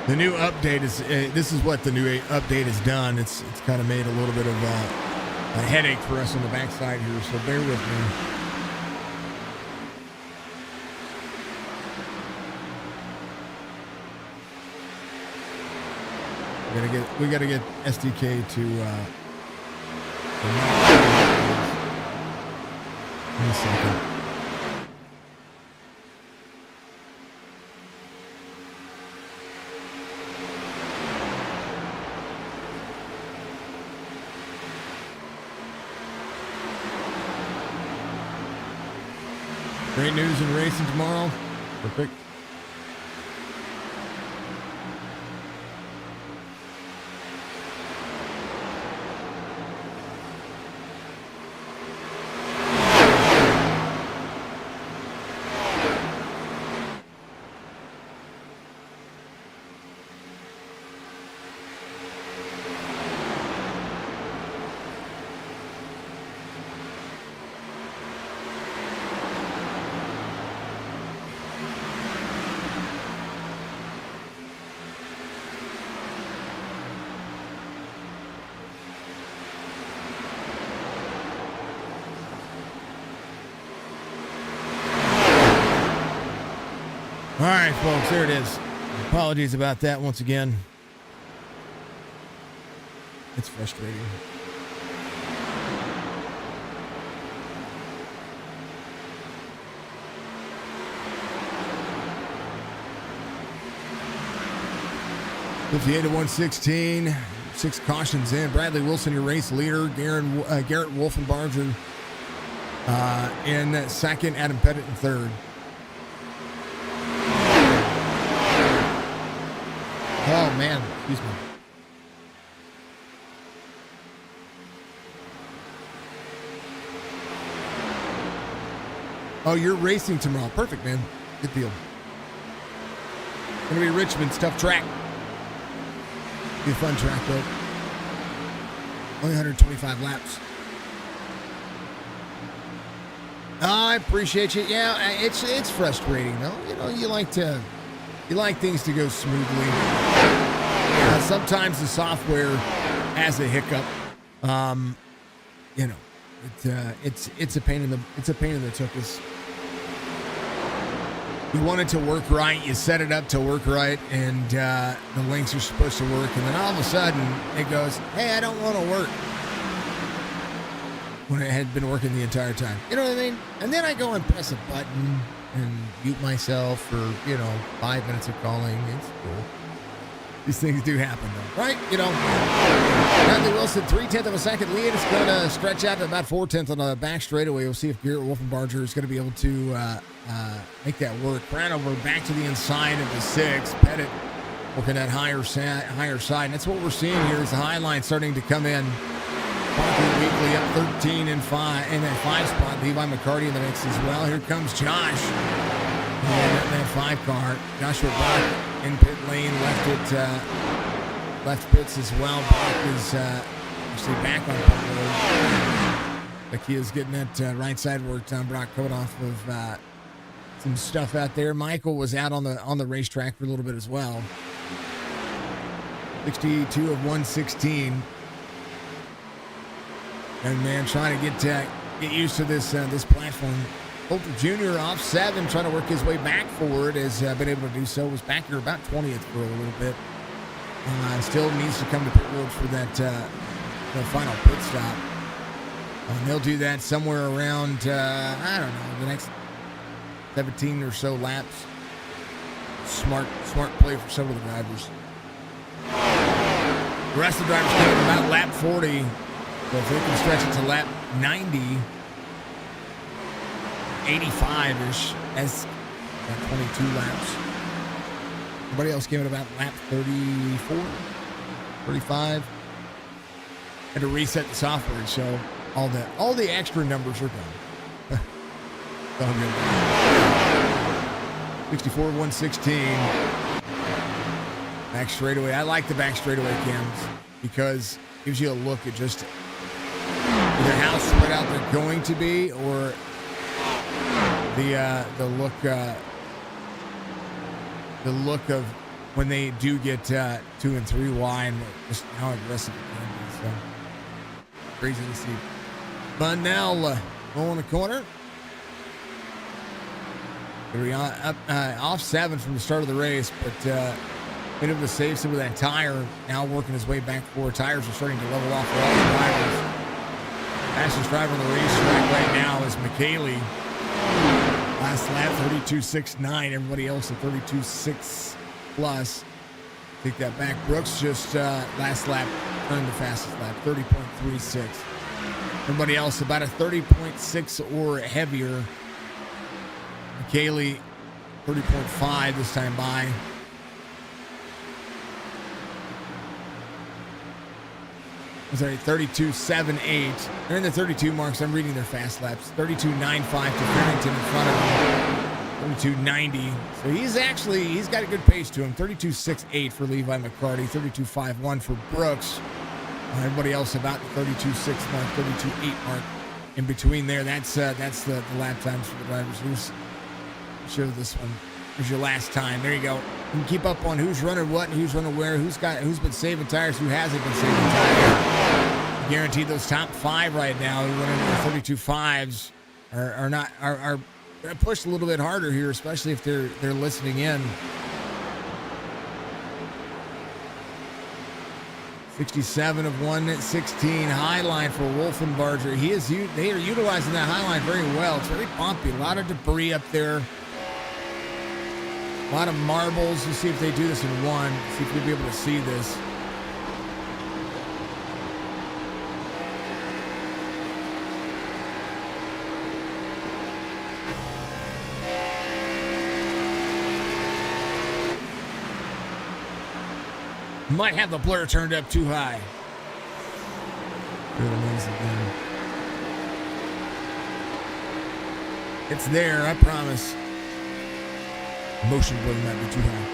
The new update is, this is what the new update has done. It's kind of made a little bit of a headache for us on the backside here, so bear with me. We gotta get SDK to in a second. Great news in racing tomorrow. Perfect. All right, folks, there it is. Apologies about that once again. It's frustrating. .58 to 116. 6 cautions in. Bradley Wilson, your race leader. Garrett Wolfenbarger in second. Adam Pettit in third. Oh, man. Excuse me. Oh, you're racing tomorrow. Perfect, man. Good deal. Going to be Richmond's tough track. Be a fun track, though. Only 125 laps. I appreciate you. Yeah, it's frustrating though. You know, you like things to go smoothly. Sometimes the software has a hiccup. You know, it's a pain in the tuchus. You want it to work right. You set it up to work right, and the links are supposed to work, and then all of a sudden it goes, "Hey, I don't want to work." When it had been working the entire time. You know what I mean? And then I go and press a button and mute myself for, 5 minutes of calling. It's cool. These things do happen, though, right? Bradley Wilson, 0.3 of a second lead. It's going to stretch out to about 0.4 on the back straightaway. We'll see if Garrett Wolfenbarger is going to be able to make that work. Cranover back to the inside of the 6. Pettit working that higher side. And that's what we're seeing here is the high line starting to come in. Parker Weekly up 13 and 5 in that 5 spot. Levi McCarty in the mix as well. Here comes Josh. And that 5 car. Joshua Brock in pit lane, left pits as well. Brock is actually back on pit road. The Kia's getting that right side worked on. Brock coming off of some stuff out there. Michael was out on the racetrack for a little bit as well. 62 of 116. And man, trying to get used to this platform. Coulter Jr. off 7, trying to work his way back forward. Has been able to do so. Was back here about 20th for a little bit. Still needs to come to pit road for that the final pit stop. And they'll do that somewhere around I don't know, the next 17 or so laps. Smart play for some of the drivers. The rest of the drivers coming about lap 40. So if they can stretch it to lap 90, 85-ish, that's about 22 laps. Everybody else gave it about lap 34, 35. Had to reset the software, so all the extra numbers are done. 64, 116. Back straightaway. I like the back straightaway cams because it gives you a look at just either how spread out they're going to be, or the look of when they do get 2 and 3 wide, just how aggressive it can be. So crazy to see. Bunnell rolling the corner. Off 7 from the start of the race, but been able to save some of that tire. Now working his way back forward. Tires are starting to level off for all the drivers. Fastest driver on the racetrack right now is McKaylee. Last lap, 32.69. Everybody else at 32.6 plus. Take that back. Brooks just last lap earned the fastest lap, 30.36. Everybody else about a 30.6 or heavier. McKaylee, 30.5 this time by. I'm sorry, 32.78. They're in the 32 marks. I'm reading their fast laps. 32.95 to Farrington in front of him. 32.90. So he's got a good pace to him. 32.68 for Levi McCarty. 32.51 for Brooks. Everybody else about the 32.6 mark, 32.8 mark. In between there, that's the lap times for the drivers. Show this one. Here's your last time. There you go. You can keep up on who's running what and who's running where, who's been saving tires, who hasn't been saving tires. Guaranteed those top 5 right now who running the 32.5s are going to push a little bit harder here, especially if they're listening in. 67 of 116 high line for Wolfenbarger. They are utilizing that high line very well. It's very bumpy. A lot of debris up there. A lot of marbles. We'll see if they do this in one. See if we'll be able to see this. Might have the blur turned up too high. Good, amazing game. It's there, I promise. Motion blur might be too high.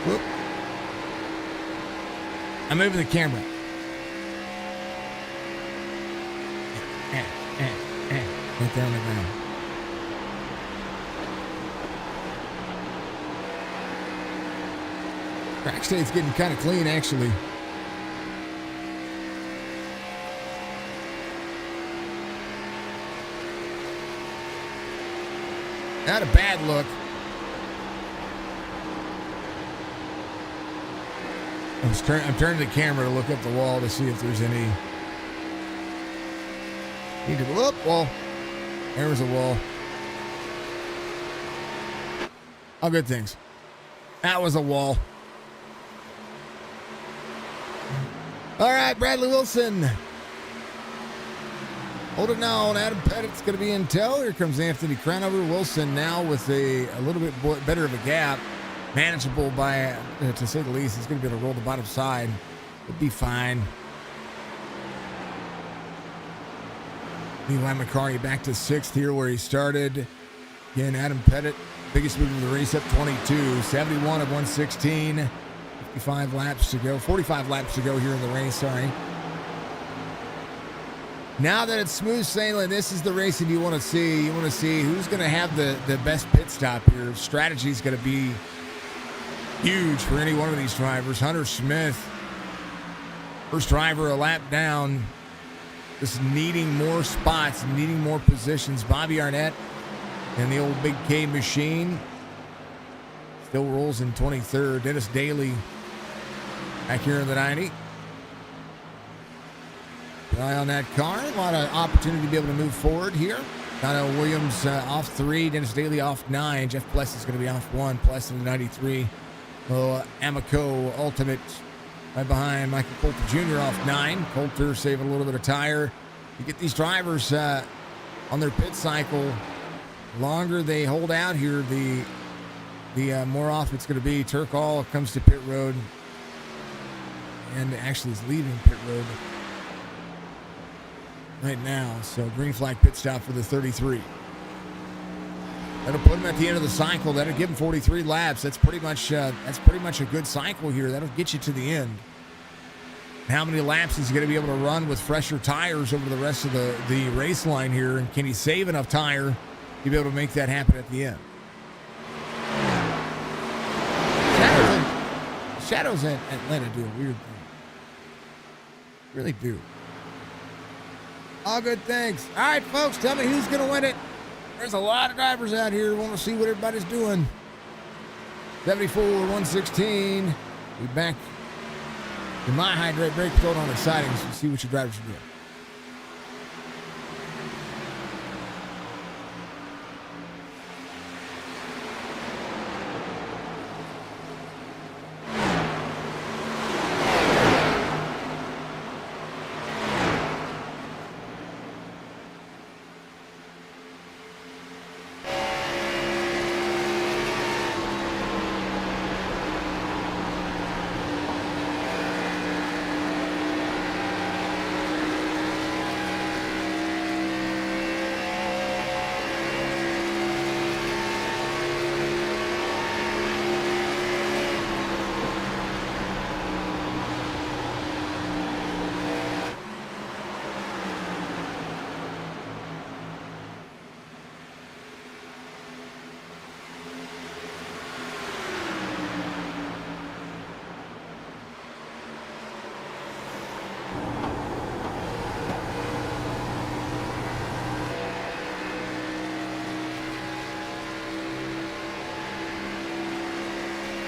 Whoop. I'm moving the camera. Right there on the ground. Track state's getting kind of clean, actually. Not a bad look. I'm turning the camera to look up the wall to see if there's any. Need to whoop wall. There was a wall. All good things. That was a wall. All right, Bradley Wilson. Hold it now. Adam Pettit's going to be in tow. Here comes Anthony Cranover. Wilson now with a little bit better of a gap. Manageable by, to say the least. He's going to be able to roll the bottom side. It'll be fine. Eli McCarty back to 6th here where he started. Again, Adam Pettit, biggest move of the race, up 22. 71 of 116. 45 laps to go here in the race, sorry. Now that it's smooth sailing, this is the racing you want to see. You want to see who's going to have the best pit stop here. Strategy is going to be huge for any one of these drivers. Hunter Smith, first driver a lap down, just needing more spots, needing more positions. Bobby Arnett and the old Big K machine still rolls in 23rd. Dennis Daly back here in the 90. Eye on that car. A lot of opportunity to be able to move forward here. Dono Williams off 3. Dennis Daly off 9. Jeff Pless is going to be off 1. Pless in the 93. Amico Ultimate right behind Michael Coulter Jr. off 9. Coulter saving a little bit of tire. You get these drivers on their pit cycle. The longer they hold out here, the more off it's going to be. Turk All comes to pit road and actually is leaving pit road right now. So green flag pit stop for the 33. That'll put him at the end of the cycle. That'll give him 43 laps. That's pretty much a good cycle here. That'll get you to the end. How many laps is he going to be able to run with fresher tires over the rest of the race line here? And can he save enough tire to be able to make that happen at the end? Shadows at Atlanta do a weird thing. Really do. All good things. All right, folks, tell me who's going to win it. There's a lot of drivers out here who want to see what everybody's doing. 74, 116. Be back in my hydrate brake code on exciting to see what your drivers are doing.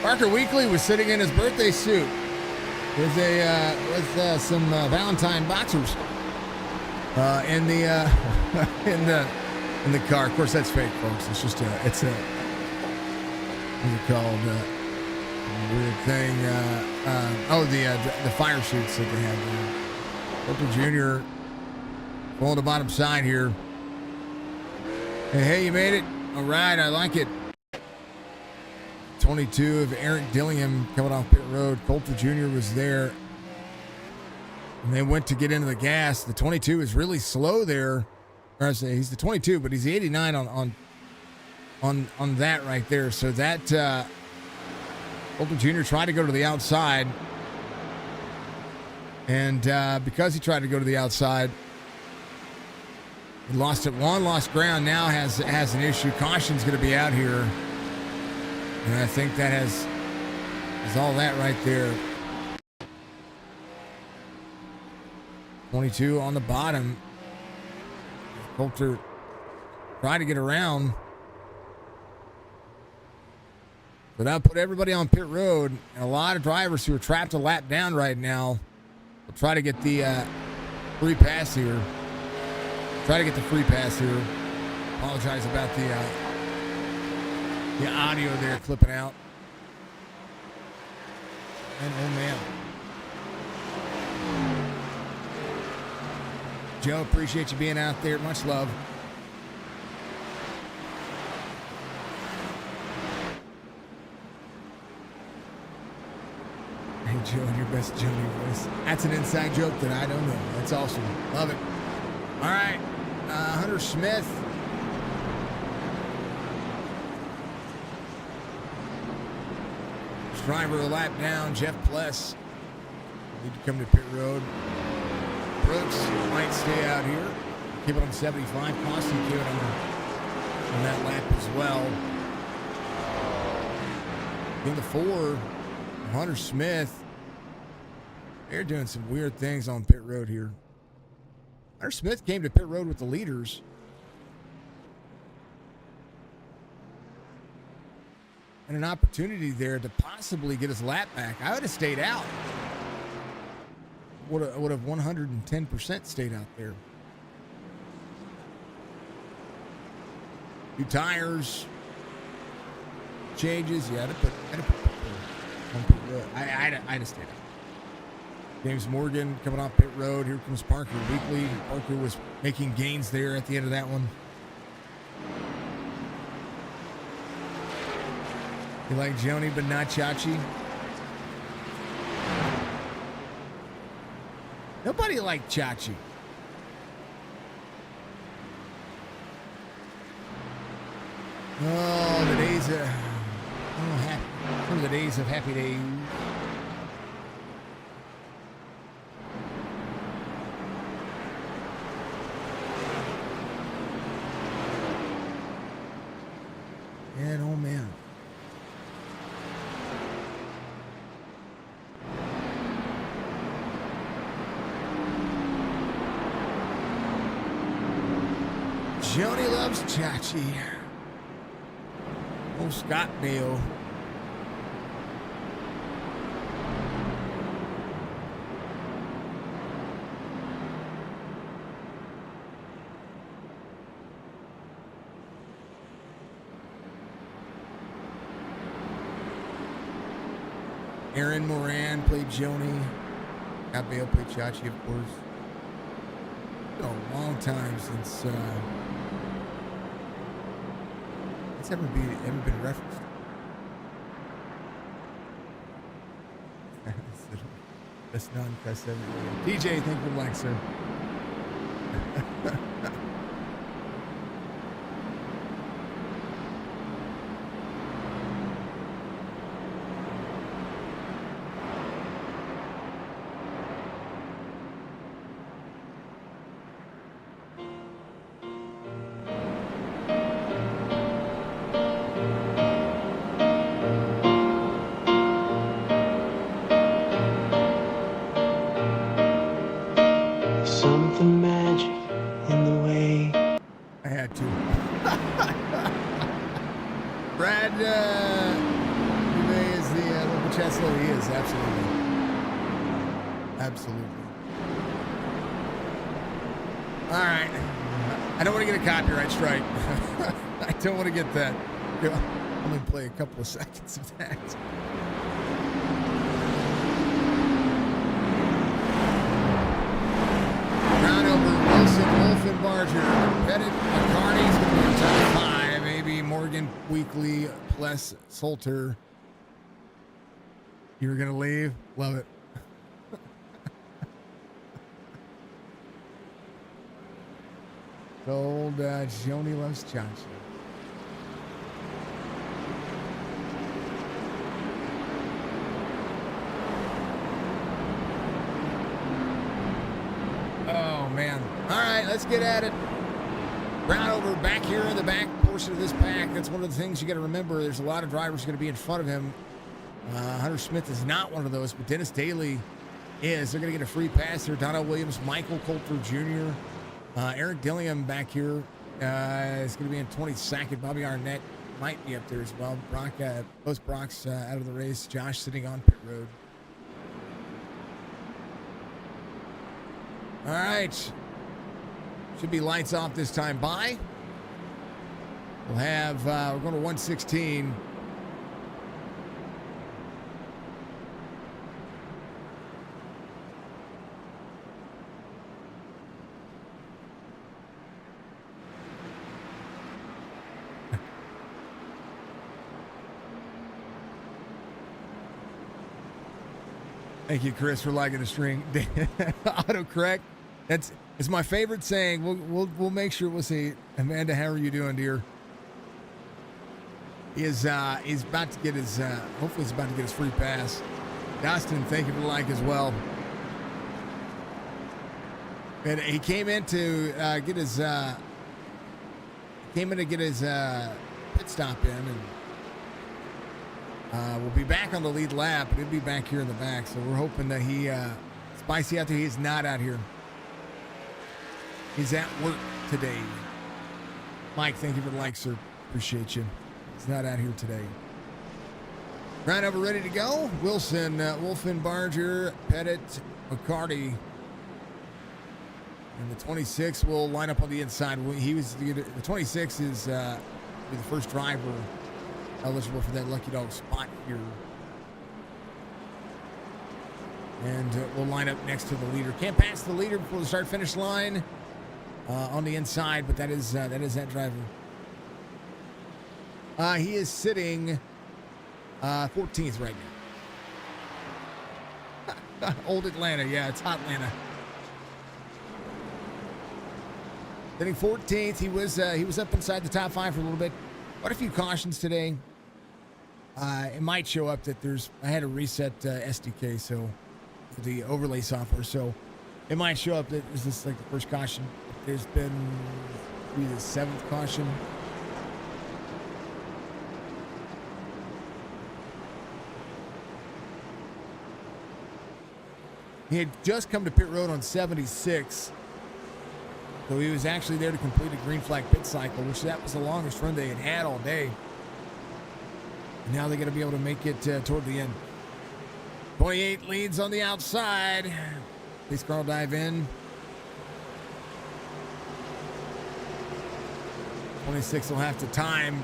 Parker Weekly was sitting in his birthday suit with some Valentine boxers in the in the car. Of course, that's fake, folks. It's just what's it called? Weird thing. The fire suits that they have there. Coulter Jr. pulling the bottom side here. Hey, you made it. All right, I like it. 22 of Eric Dillingham coming off pit road. Coulter Jr. was there. And they went to get into the gas. The 22 is really slow there. Or I say he's the 22, but he's the 89 on that right there. So that Coulter Jr. tried to go to the outside. And because he tried to go to the outside, he lost it one, lost ground, now has an issue. Caution's going to be out here. And I think that is all that right there. 22 on the bottom. Coulter tried to get around. So that put everybody on pit road, and a lot of drivers who are trapped a lap down right now will try to get the free pass here. Apologize about the audio there clipping out. And oh man. Joe, appreciate you being out there. Much love. Hey, Joe, your best Joni voice. That's an inside joke that I don't know. That's awesome. Love it. All right. Hunter Smith. Driver a lap down. Jeff Pless. Need to come to pit road. Brooks might stay out here. Keep it on 75. Costy keep it on that lap as well. In the 4, Hunter Smith. They're doing some weird things on pit road here. Hunter Smith came to pit road with the leaders. And an opportunity there to possibly get his lap back. I would have stayed out. Would have 110% stayed out there. 2 tires. Changes. Yeah, I'd have put on pit road. I'd have stayed out. James Morgan coming off pit road. Here comes Parker Weekly. Parker was making gains there at the end of that one. You like Joni, but not Chachi? Nobody liked Chachi. Oh, the days of some of the days of happy days. And oh man. Joni loves Chachi. Oh, Scott Dale. Aaron Moran played Joni. Scott Bale played Chachi, of course. It's been a long time since it's ever been referenced. That's non-cuss everywhere. DJ, thank you, Black, sir. Something magic in the way. I had to. Brad Duvet is the local chancellor. He is, absolutely. Absolutely. All right. I don't want to get a copyright strike. I don't want to get that. I'm going to play a couple of seconds of that. Wolfen, Barger, Pettit, McCartney's going to be in top 5. Maybe Morgan, Weekly, Pless, Salter. You were going to leave? Love it. Old Joni loves Chachi. Let's get at it. Brown over back here in the back portion of this pack. That's one of the things you got to remember. There's a lot of drivers going to be in front of him. Hunter Smith is not one of those, but Dennis Daly is. They're going to get a free pass here. Donald Williams, Michael Coulter Jr., Eric Dillingham back here is going to be in 22nd. Bobby Arnett might be up there as well. Both Brock's out of the race. Josh sitting on pit road. All right. Should be lights off this time by. We'll have, we're going to 116. Thank you, Chris, for liking the string. Autocorrect. It's my favorite saying. We'll make sure we'll see. Amanda, how are you doing, dear? He's about to get his hopefully he's about to get his free pass. Dustin, thank you for the like as well. And he came in to get his pit stop in, and we'll be back on the lead lap, but he'll be back here in the back. So we're hoping that he Spicy out there. He's not out here. He's at work today. Mike, thank you for the like, sir. Appreciate you. He's not out here today. Right over, ready to go. Wilson, Wolfen, Barger, Pettit, McCarty. And the 26 will line up on the inside. The 26 is the first driver eligible for that lucky dog spot here. And we'll line up next to the leader. Can't pass the leader before the start-finish line on the inside, but that is that driver. He is sitting 14th right now. Old Atlanta, yeah, it's hot Atlanta. Sitting 14th. He was up inside the top 5 for a little bit. Quite a few cautions today. It might show up that I had to reset SDK, so the overlay software, so it might show up that is this like the first caution. There's been the 7th caution. He had just come to pit road on 76. So he was actually there to complete a green flag pit cycle, which that was the longest run they had all day. And now they're going to be able to make it toward the end. 28 leads on the outside. Please, Carl, dive in. 26 will have to time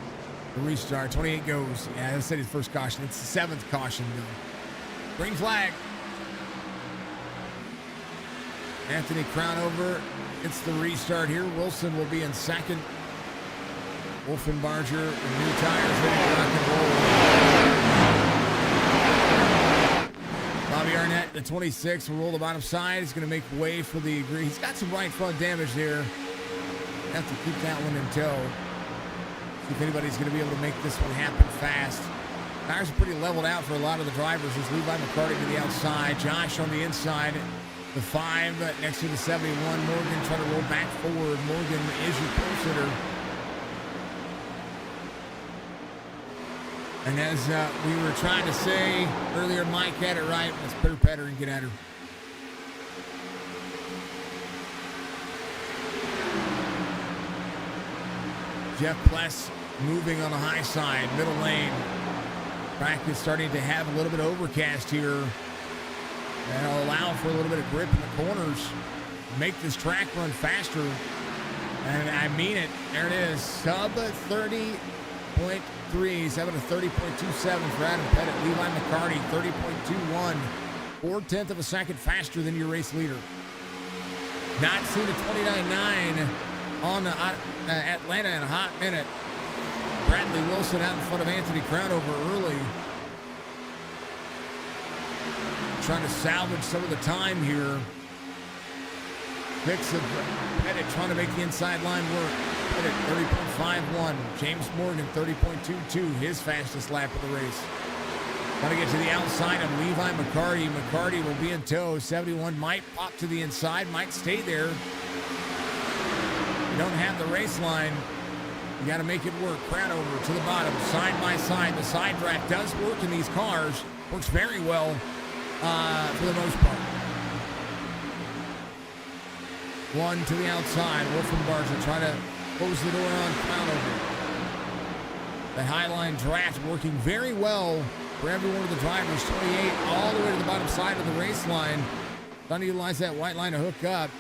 the restart. 28 goes. Yeah, I said his first caution. It's the 7th caution. Green flag. Anthony Crownover gets the restart here. Wilson will be in 2nd. Wolfen Barger and new tires ready to rock and roll. Bobby Arnett, the 26, will roll the bottom side. He's going to make way for the green. He's got some right front damage there. Have to keep that one in tow. See if anybody's going to be able to make this one happen fast. Tires are pretty leveled out for a lot of the drivers. There's Levi McCarty to the outside. Josh on the inside. The 5 next to the 71. Morgan trying to roll back forward. Morgan is your pole sitter. And as we were trying to say earlier, Mike had it right. Let's pitter patter and get at her. Jeff Pless moving on the high side, middle lane. Track is starting to have a little bit of overcast here. That'll allow for a little bit of grip in the corners. Make this track run faster. And I mean it. There it is. Sub 30.3. 7 to 30.27 for Adam Pettit. Levi McCarty, 30.21. 4/10 of a second faster than your race leader. Not seen a 29.9 on Atlanta in a hot minute. Bradley Wilson out in front of Anthony Crownover early. Trying to salvage some of the time here. Mix of Pettit trying to make the inside line work. Pettit 30.51. James Morgan 30.22. His fastest lap of the race. Want to get to the outside of Levi McCarty. McCarty will be in tow. 71 might pop to the inside, might stay there. You don't have the race line. You got to make it work. Crownover to the bottom, side by side. The side draft does work in these cars. Works very well for the most part. One to the outside. Wolfenbarger trying to close the door on Crownover. The highline draft working very well for every one of the drivers. 28 all the way to the bottom side of the race line. Trying to utilize that white line to hook up.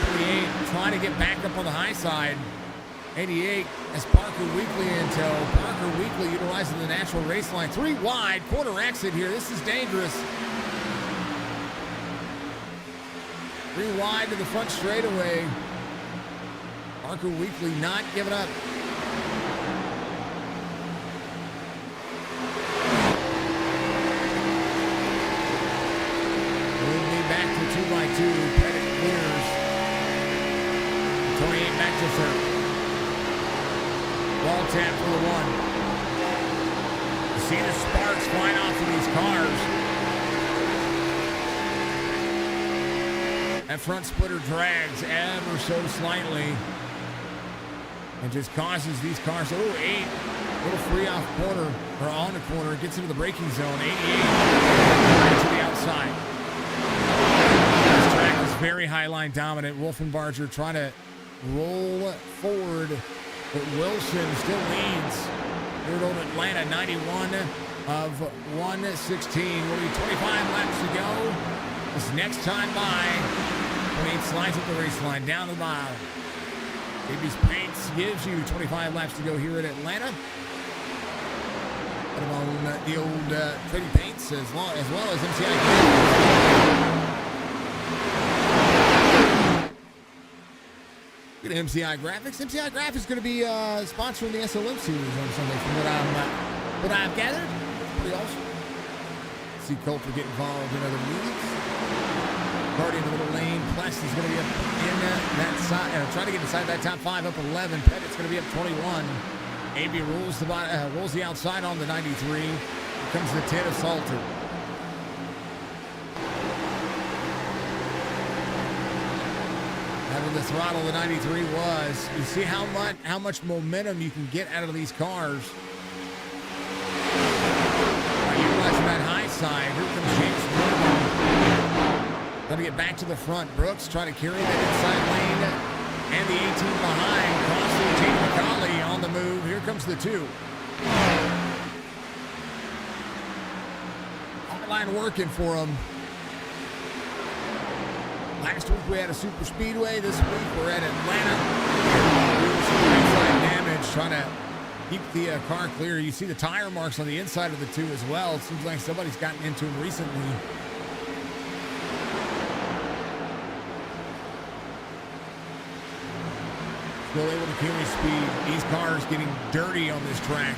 28 trying to get back up on the high side. 88 as Parker Weekly until Parker Weekly utilizing the natural race line. 3 wide, quarter exit here. This is dangerous. 3 wide to the front straightaway. Parker Weekly not giving up. We'll be back to 2x2. Pettit clears. 28 back to third. Ball tap for the 1. You see the sparks flying off of these cars. That front splitter drags ever so slightly. And just causes these cars, 8, a little free off corner, or on the corner, gets into the braking zone. 88, right to the outside. This track is very high line dominant. Wolfenbarger trying to roll forward, but Wilson still leads. Here at Old Atlanta, 91 of 116. Will be 25 laps to go. This next time by, 28 slides at the race line, down the bottom. Baby's Paints gives you 25 laps to go here at Atlanta. Put them on the old Trading Paints as well as MCI. Good MCI Graphics. MCI Graphics is going to be sponsoring the SLM series on Sunday, from what I've gathered. Pretty awesome. See Coulter get involved in other leagues. Cardi in the middle lane. Pless is going to be up in that side, trying to get inside that top 5, up 11. Pettit's going to be up 21. AB rolls the outside on the 93. Here comes the 10 of Salter. Having the throttle the 93 was. You see how much momentum you can get out of these cars. Utilizing that high side. Here comes James Morgan. Got to get back to the front. Brooks trying to carry that inside lane. And the 18 behind. Crossing Jake McCauley on the move. Here comes the 2. Line working for him. Last week we had a super speedway. This week we're at Atlanta. Some inside damage, trying to keep the car clear. You see the tire marks on the inside of the 2 as well. It seems like somebody's gotten into him recently. Still able to carry speed. These cars getting dirty on this track.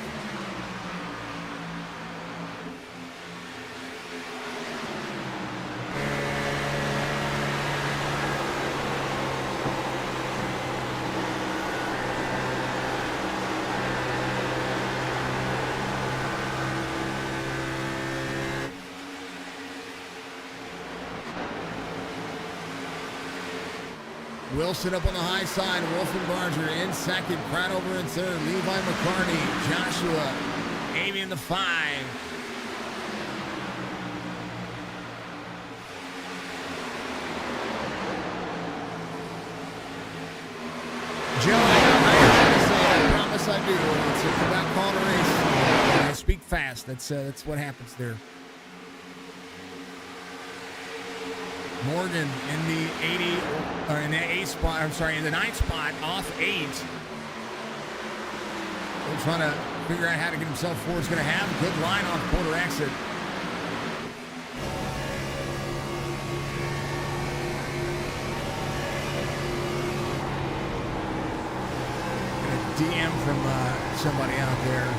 Wilson up on the high side. Wolfenbarger in second. Crownover in third. Levi McCartney. Joshua. Amy in the 5. Joe, I promise I do. It's about calling a race. I speak fast. That's what happens there. Morgan in the 80, or in the 8th spot, I'm sorry, in the 9th spot, off 8. Still trying to figure out how to get himself forward. He's going to have a good line off quarter exit. Got a DM from somebody out there.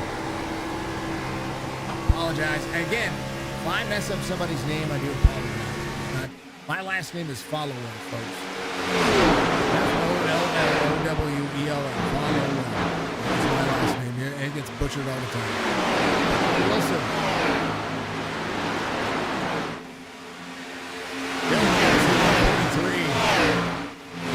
I apologize. Again, if I mess up somebody's name, I do apologize. My last name is Follow-Up, folks. F-O-L-L-O-W-E-L-L. Follow-Up. That's my last name. It gets butchered all the time. Wilson. Bill Wilson, 43.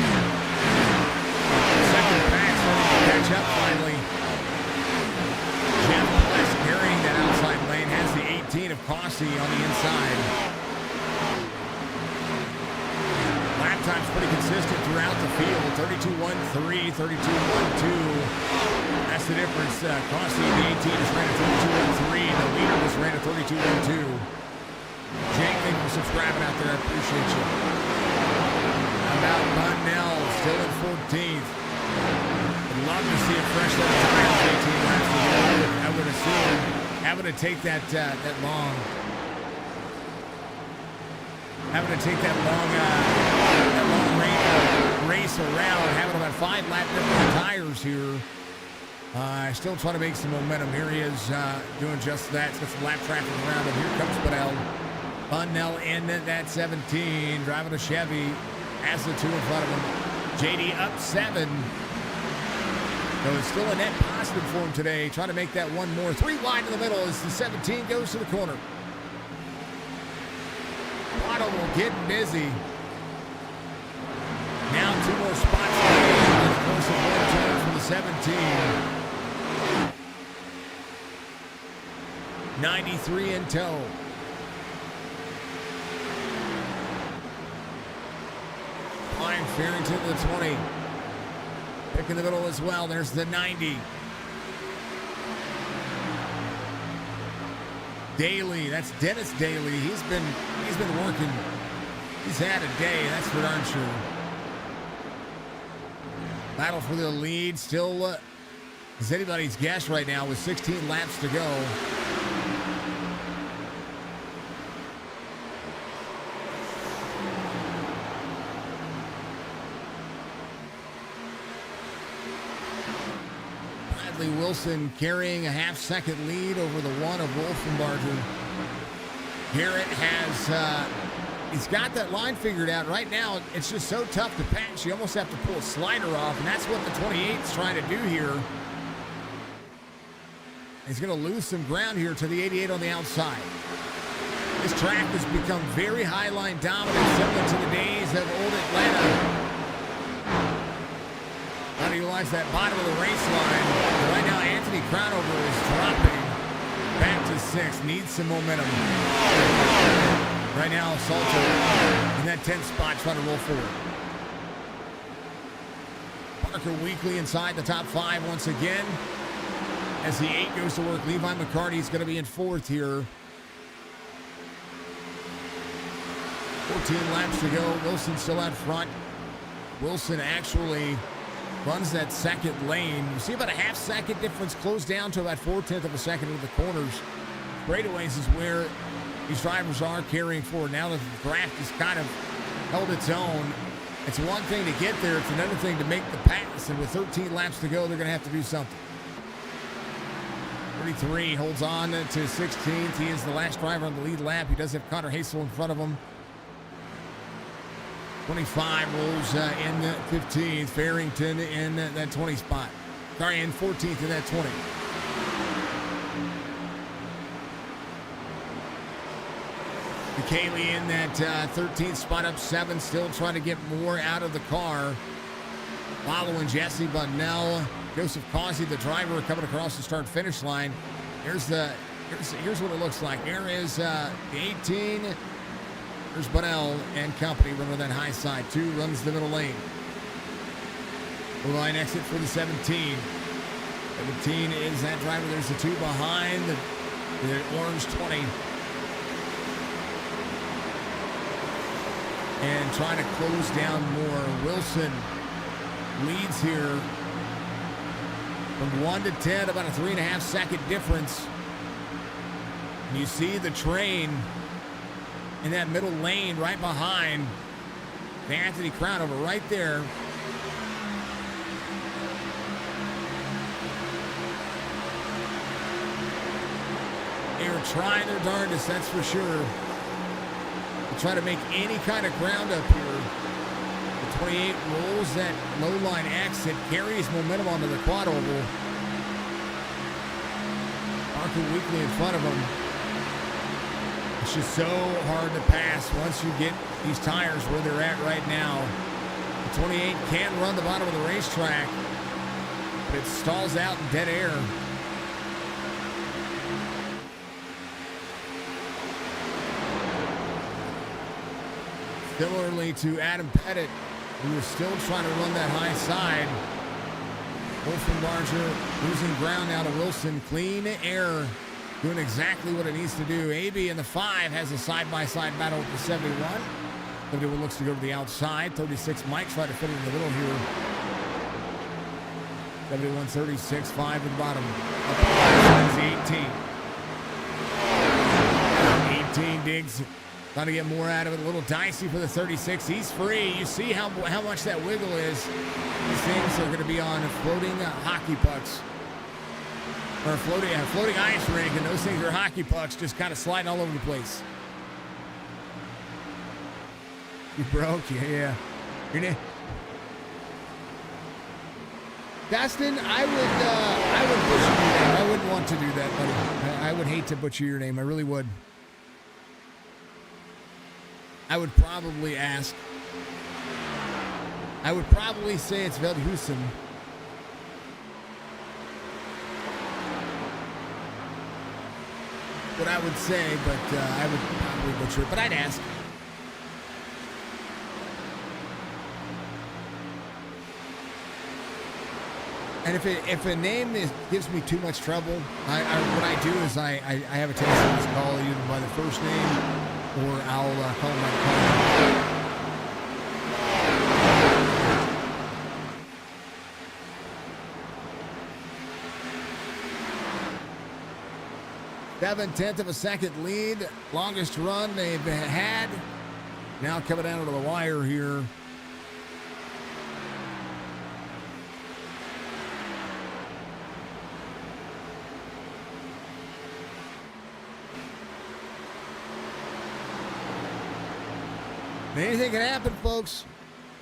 Causey on the inside. Lap time's pretty consistent throughout the field. 32.13, 32.12. That's the difference. Causey in the 18 just ran a 32.13. The leader just ran a 32.12. Jake, thank you for subscribing out there. I appreciate you. How about Bunnell still in 14th? I'd love to see a fresh set of tires 18 laps to go. I would assume having to take that long race around, having about 5 lap different tires here. Still trying to make some momentum. Here he is doing just that. He's got some lap traffic around him. Here comes Bunnell in that 17, driving a Chevy, has the 2 in front of him. JD up 7. So it's still a net positive for him today. Trying to make that one more. 3 wide in the middle as the 17 goes to the corner. Audible getting busy. Now 2 more spots to gain over the course of 1 turn from the 17. 93 in tow. Brian Farrington to the 20. Pick in the middle as well. There's the 90. Daly, that's Dennis Daly. He's been working. He's had a day, that's for darn sure. Battle for the lead still is anybody's guess right now with 16 laps to go. Wilson carrying a half-second lead over the 1 of Wolfenbarger. Garrett has, he's got that line figured out. Right now, it's just so tough to pass. You almost have to pull a slider off, and that's what the 28's trying to do here. He's going to lose some ground here to the 88 on the outside. This track has become very high-line dominant, similar to the days of old Atlanta. How to utilize that bottom of the race line. Right now, Anthony Crownover is dropping back to 6. Needs some momentum. Right now, Salter in that 10th spot trying to roll forward. Parker Weekly inside the top 5 once again. As the 8 goes to work, Levi McCarty's going to be in 4th here. 14 laps to go. Wilson still out front. Wilson actually runs that second lane. You see about a half-second difference, closed down to about 4/10 of a second into the corners. Straightaways is where these drivers are carrying forward. Now that the draft has kind of held its own, it's one thing to get there, it's another thing to make the pass, and with 13 laps to go, they're going to have to do something. 33 holds on to 16th. He is the last driver on the lead lap. He does have Connor Hasel in front of him. 25 rolls in 15th. Farrington in that 20 spot. Sorry, in 14th in that 20. McKaylee in that 13th spot, up 7, still trying to get more out of the car. Following Jesse Bunnell. Joseph Causey, the driver, coming across the start-finish line. Here's what it looks like. Here is the 18. There's Bunnell and company running that high side. 2 runs the middle lane. Blue line exit for the 17. 17 is that driver. There's the 2 behind the orange 20. And trying to close down more. Wilson leads here from 1 to 10, about a 3.5-second difference. And you see the train in that middle lane right behind Anthony Crownover right there. They are trying their darndest, that's for sure, to try to make any kind of ground up here. The 28 rolls that low line exit, carries momentum onto the quad oval. Parker Weekly in front of him. It's just so hard to pass once you get these tires where they're at right now. The 28 can run the bottom of the racetrack, but it stalls out in dead air. Similarly to Adam Pettit, who was still trying to run that high side. Wolfenbarger losing ground now to Wilson. Clean air, doing exactly what it needs to do. AB in the 5 has a side-by-side battle with the 71. 71 looks to go to the outside. 36 might try to fit it in the middle here. 71, 36, 5 at the bottom. Up the 18. 18 digs. Trying to get more out of it. A little dicey for the 36. He's free. You see how much that wiggle is. These things are going to be on floating hockey pucks. Or floating ice rink, and those things are hockey pucks just kind of sliding all over the place. You broke? Yeah. Dustin, I would butcher your name. I wouldn't want to do that, buddy. I would hate to butcher your name. I really would. I would probably ask. I would probably say it's Veldhusen. What I would say, but I would probably butcher it. But I'd ask. And if a name gives me too much trouble, what I do is I have a tendency to call it either by the first name or I'll call him by the call. 7/10 of a second lead. Longest run they've had. Now coming down to the wire here. Anything can happen, folks.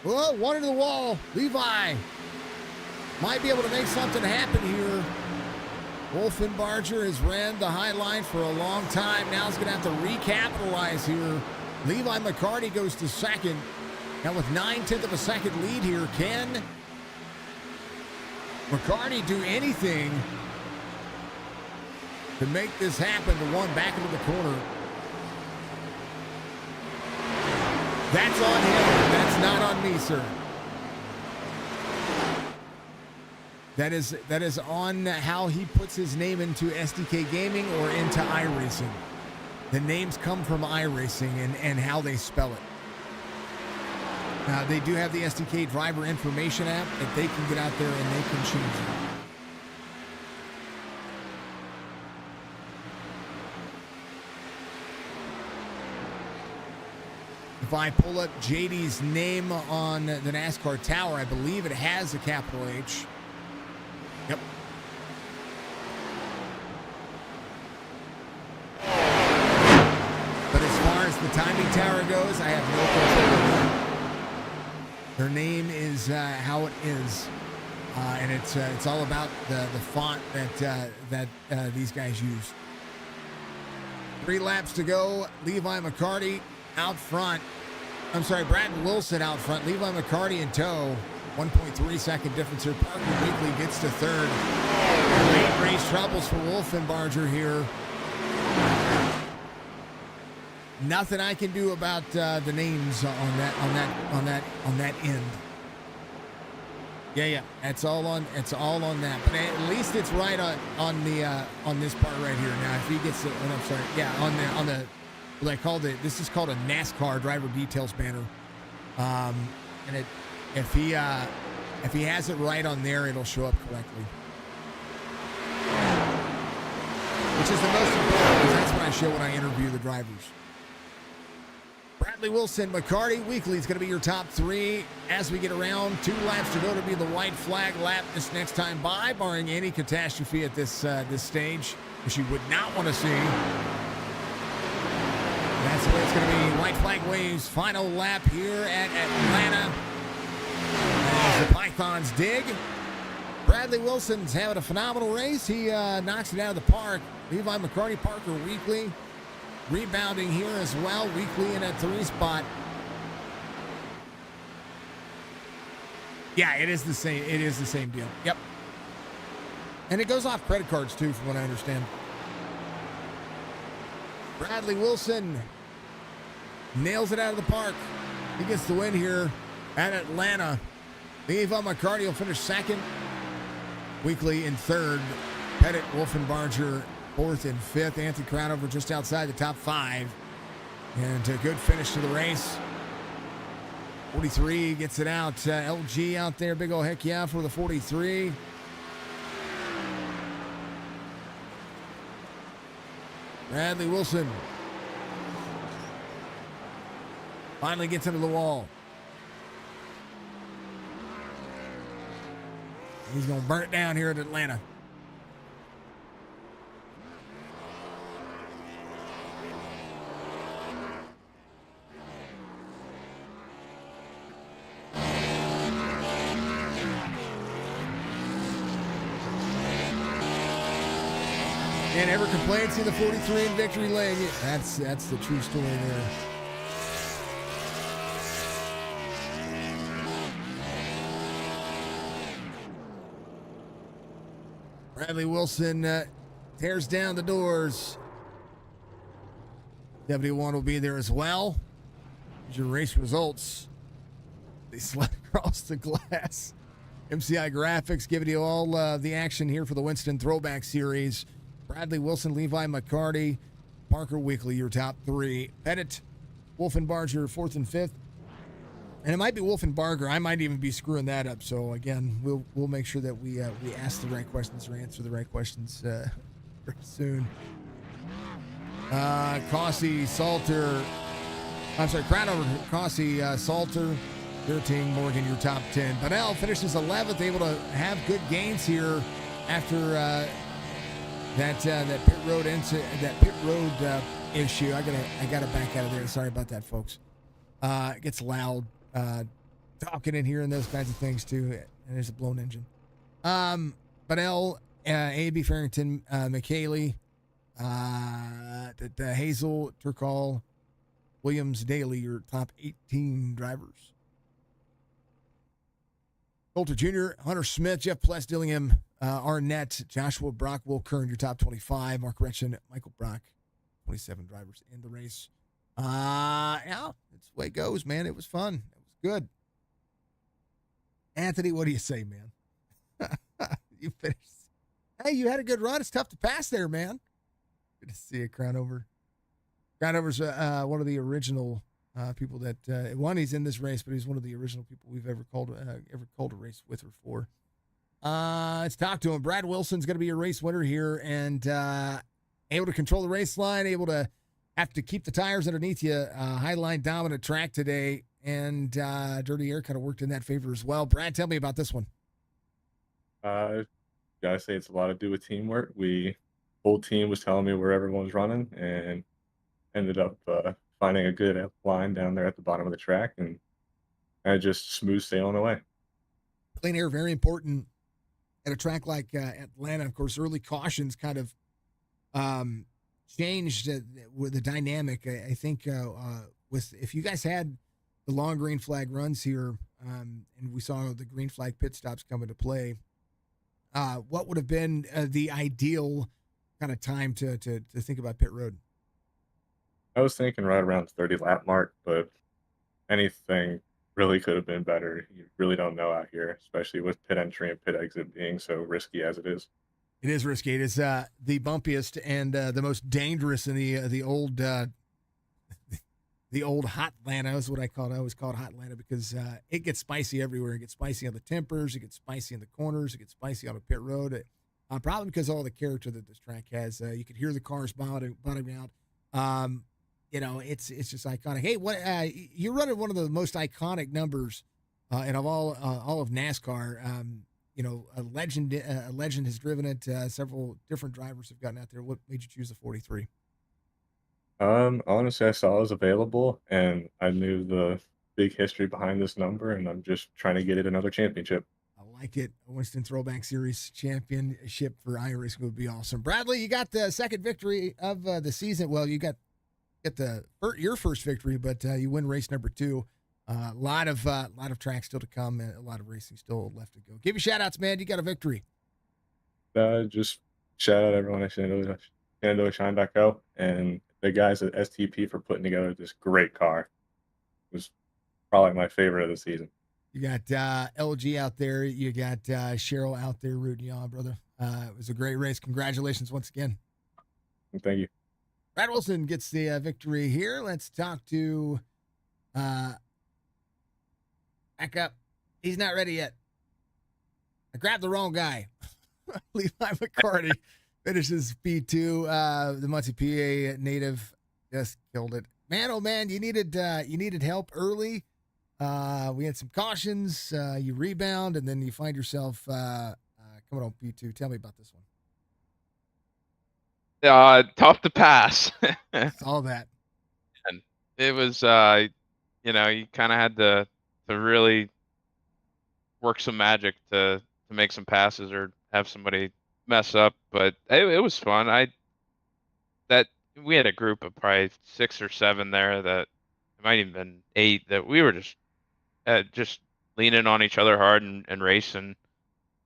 Whoa, one into the wall. Levi might be able to make something happen here. Wolfenbarger has ran the high line for a long time. Now he's going to have to recapitalize here. Levi McCarty goes to second. Now with 9/10 of a second lead here, can McCarty do anything to make this happen? The one back into the corner. That's on him. That's not on me, sir. That is on how he puts his name into SDK Gaming or into iRacing. The names come from iRacing and how they spell it. Now, they do have the SDK driver information app that they can get out there and they can change it. If I pull up JD's name on the NASCAR Tower, I believe it has a capital H. Yep. But as far as the timing tower goes, I have no control over it. Their name is how it is. And it's all about the font that these guys use. 3 laps to go. Levi McCarty out front. I'm sorry, Brad Wilson out front. Levi McCarty in tow. 1.3 second difference here. Parker Weekly gets to third. Late race troubles for Wolfenbarger here. Nothing I can do about the names on that end. Yeah. It's all on that. But at least it's right on this part right here. Now if he gets the, I'm sorry, yeah, on the what I called it. This is called a NASCAR driver details banner. And if he has it right on there, it'll show up correctly. Which is the most important, because that's what I show when I interview the drivers. Bradley Wilson, McCarty, Weekly is going to be your top 3 as we get around. 2 laps to go to be the white flag lap this next time by, barring any catastrophe at this stage, which you would not want to see. That's the way it's going to be. White flag waves, final lap here at Atlanta. As the Pythons dig. Bradley Wilson's having a phenomenal race. He knocks it out of the park. Levi McCarty, Parker Weekly rebounding here as well. Weekly in that 3 spot. Yeah, it is the same. It is the same deal. Yep. And it goes off credit cards too, from what I understand. Bradley Wilson nails it out of the park. He gets the win here at Atlanta. Levi McCarty will finish second. Weekly in third. Pettit, Wolfenbarger, fourth and fifth. Anthony Crownover just outside the top five. And a good finish to the race. 43 gets it out. LG out there. Big ol' heck yeah for the 43. Bradley Wilson finally gets into the wall. He's going to burn it down here at Atlanta. And ever complained seeing the 43 in victory lane. That's the true story there. Bradley Wilson tears down the doors. W1 will be there as well. Here's your race results. They slide across the glass. MCI Graphics giving you all the action here for the Winston Throwback Series. Bradley Wilson, Levi McCarty, Parker Weekly, your top three. Pettit, Wolfenbarger, fourth and fifth. And it might be Wolfenbarger. I might even be screwing that up. So, again, we'll make sure that we ask the right questions or answer the right questions very soon. Cossey, Salter. I'm sorry, Crownover, Cossey, Salter, 13, Morgan, your top 10. Bunnell finishes 11th, able to have good gains here after that pit road issue. I gotta back out of there. Sorry about that, folks. It gets loud talking in here and those kinds of things too. And there's a blown engine. Bunnell, A.B. Farrington, McKaylee, Hazel, Turkall, Williams, Daly, your top 18 drivers. Coulter Jr., Hunter Smith, Jeff Pless, Dillingham, Arnett, Joshua Brock, Will Kern, your top 25. Mark Retchen, Michael Brock, 27 drivers in the race. Yeah, it's the way it goes, man. It was fun. It was good. Anthony, what do you say, man? You finished. Hey, you had a good run. It's tough to pass there, man. Good to see you, Crownover. Crownover's one of the original people that he's in this race, but he's one of the original people we've ever called a race with or for. Let's talk to him. Brad Wilson's going to be your race winner here, and able to control the race line, able to have to keep the tires underneath you. Highline dominant track today, and dirty air kind of worked in that favor as well. Brad, tell me about this one. Gotta say, it's a lot to do with teamwork. Whole team was telling me where everyone was running, and ended up finding a good line down there at the bottom of the track, and I just smooth sailing away. Clean air, very important at a track like Atlanta. Of course, early cautions kind of changed with the dynamic. I think with if you guys had the long green flag runs here, and we saw the green flag pit stops come into play, what would have been the ideal kind of time to think about pit road? I was thinking right around the 30 lap mark, but anything really could have been better. You really don't know out here, especially with pit entry and pit exit being so risky as it is. It is risky. It is the bumpiest and the most dangerous in the old the old hot Atlanta is what I call it. I always call it hot Atlanta because it gets spicy everywhere. It gets spicy on the tempers. It gets spicy in the corners. It gets spicy on a pit road. Probably because of all the character that this track has. You could hear the cars bottoming out. It's just iconic. Hey, what you're running one of the most iconic numbers and of all of NASCAR. A legend has driven it. Several different drivers have gotten out there. What made you choose the 43? Honestly, I saw it was available, and I knew the big history behind this number, and I'm just trying to get it another championship. I like it. A Winston Throwback Series championship for iRacing would be awesome. Bradley, you got the second victory of the season. Well, you got your first victory, but you win race number 2. A lot of tracks still to come, and a lot of racing still left to go. Give you shout outs, man. You got a victory. Just shout out everyone at Shenandoah Shine.co and the guys at STP for putting together this great car. It was probably my favorite of the season. You got LG out there. You got Cheryl out there rooting you on, brother. It was a great race. Congratulations once again. Thank you. Brad Wilson gets the victory here. Let's talk to back up. He's not ready yet. I grabbed the wrong guy. Levi McCarty finishes P2. The Muncie, PA native just killed it. Man, oh man, you needed help early. We had some cautions. You rebound, and then you find yourself coming on P2. Tell me about this one. Tough to pass. All that. And it was, you kind of had to really work some magic to make some passes or have somebody mess up. But it was fun. We had a group of probably 6 or 7 there that it might even been 8 that we were just leaning on each other hard and racing,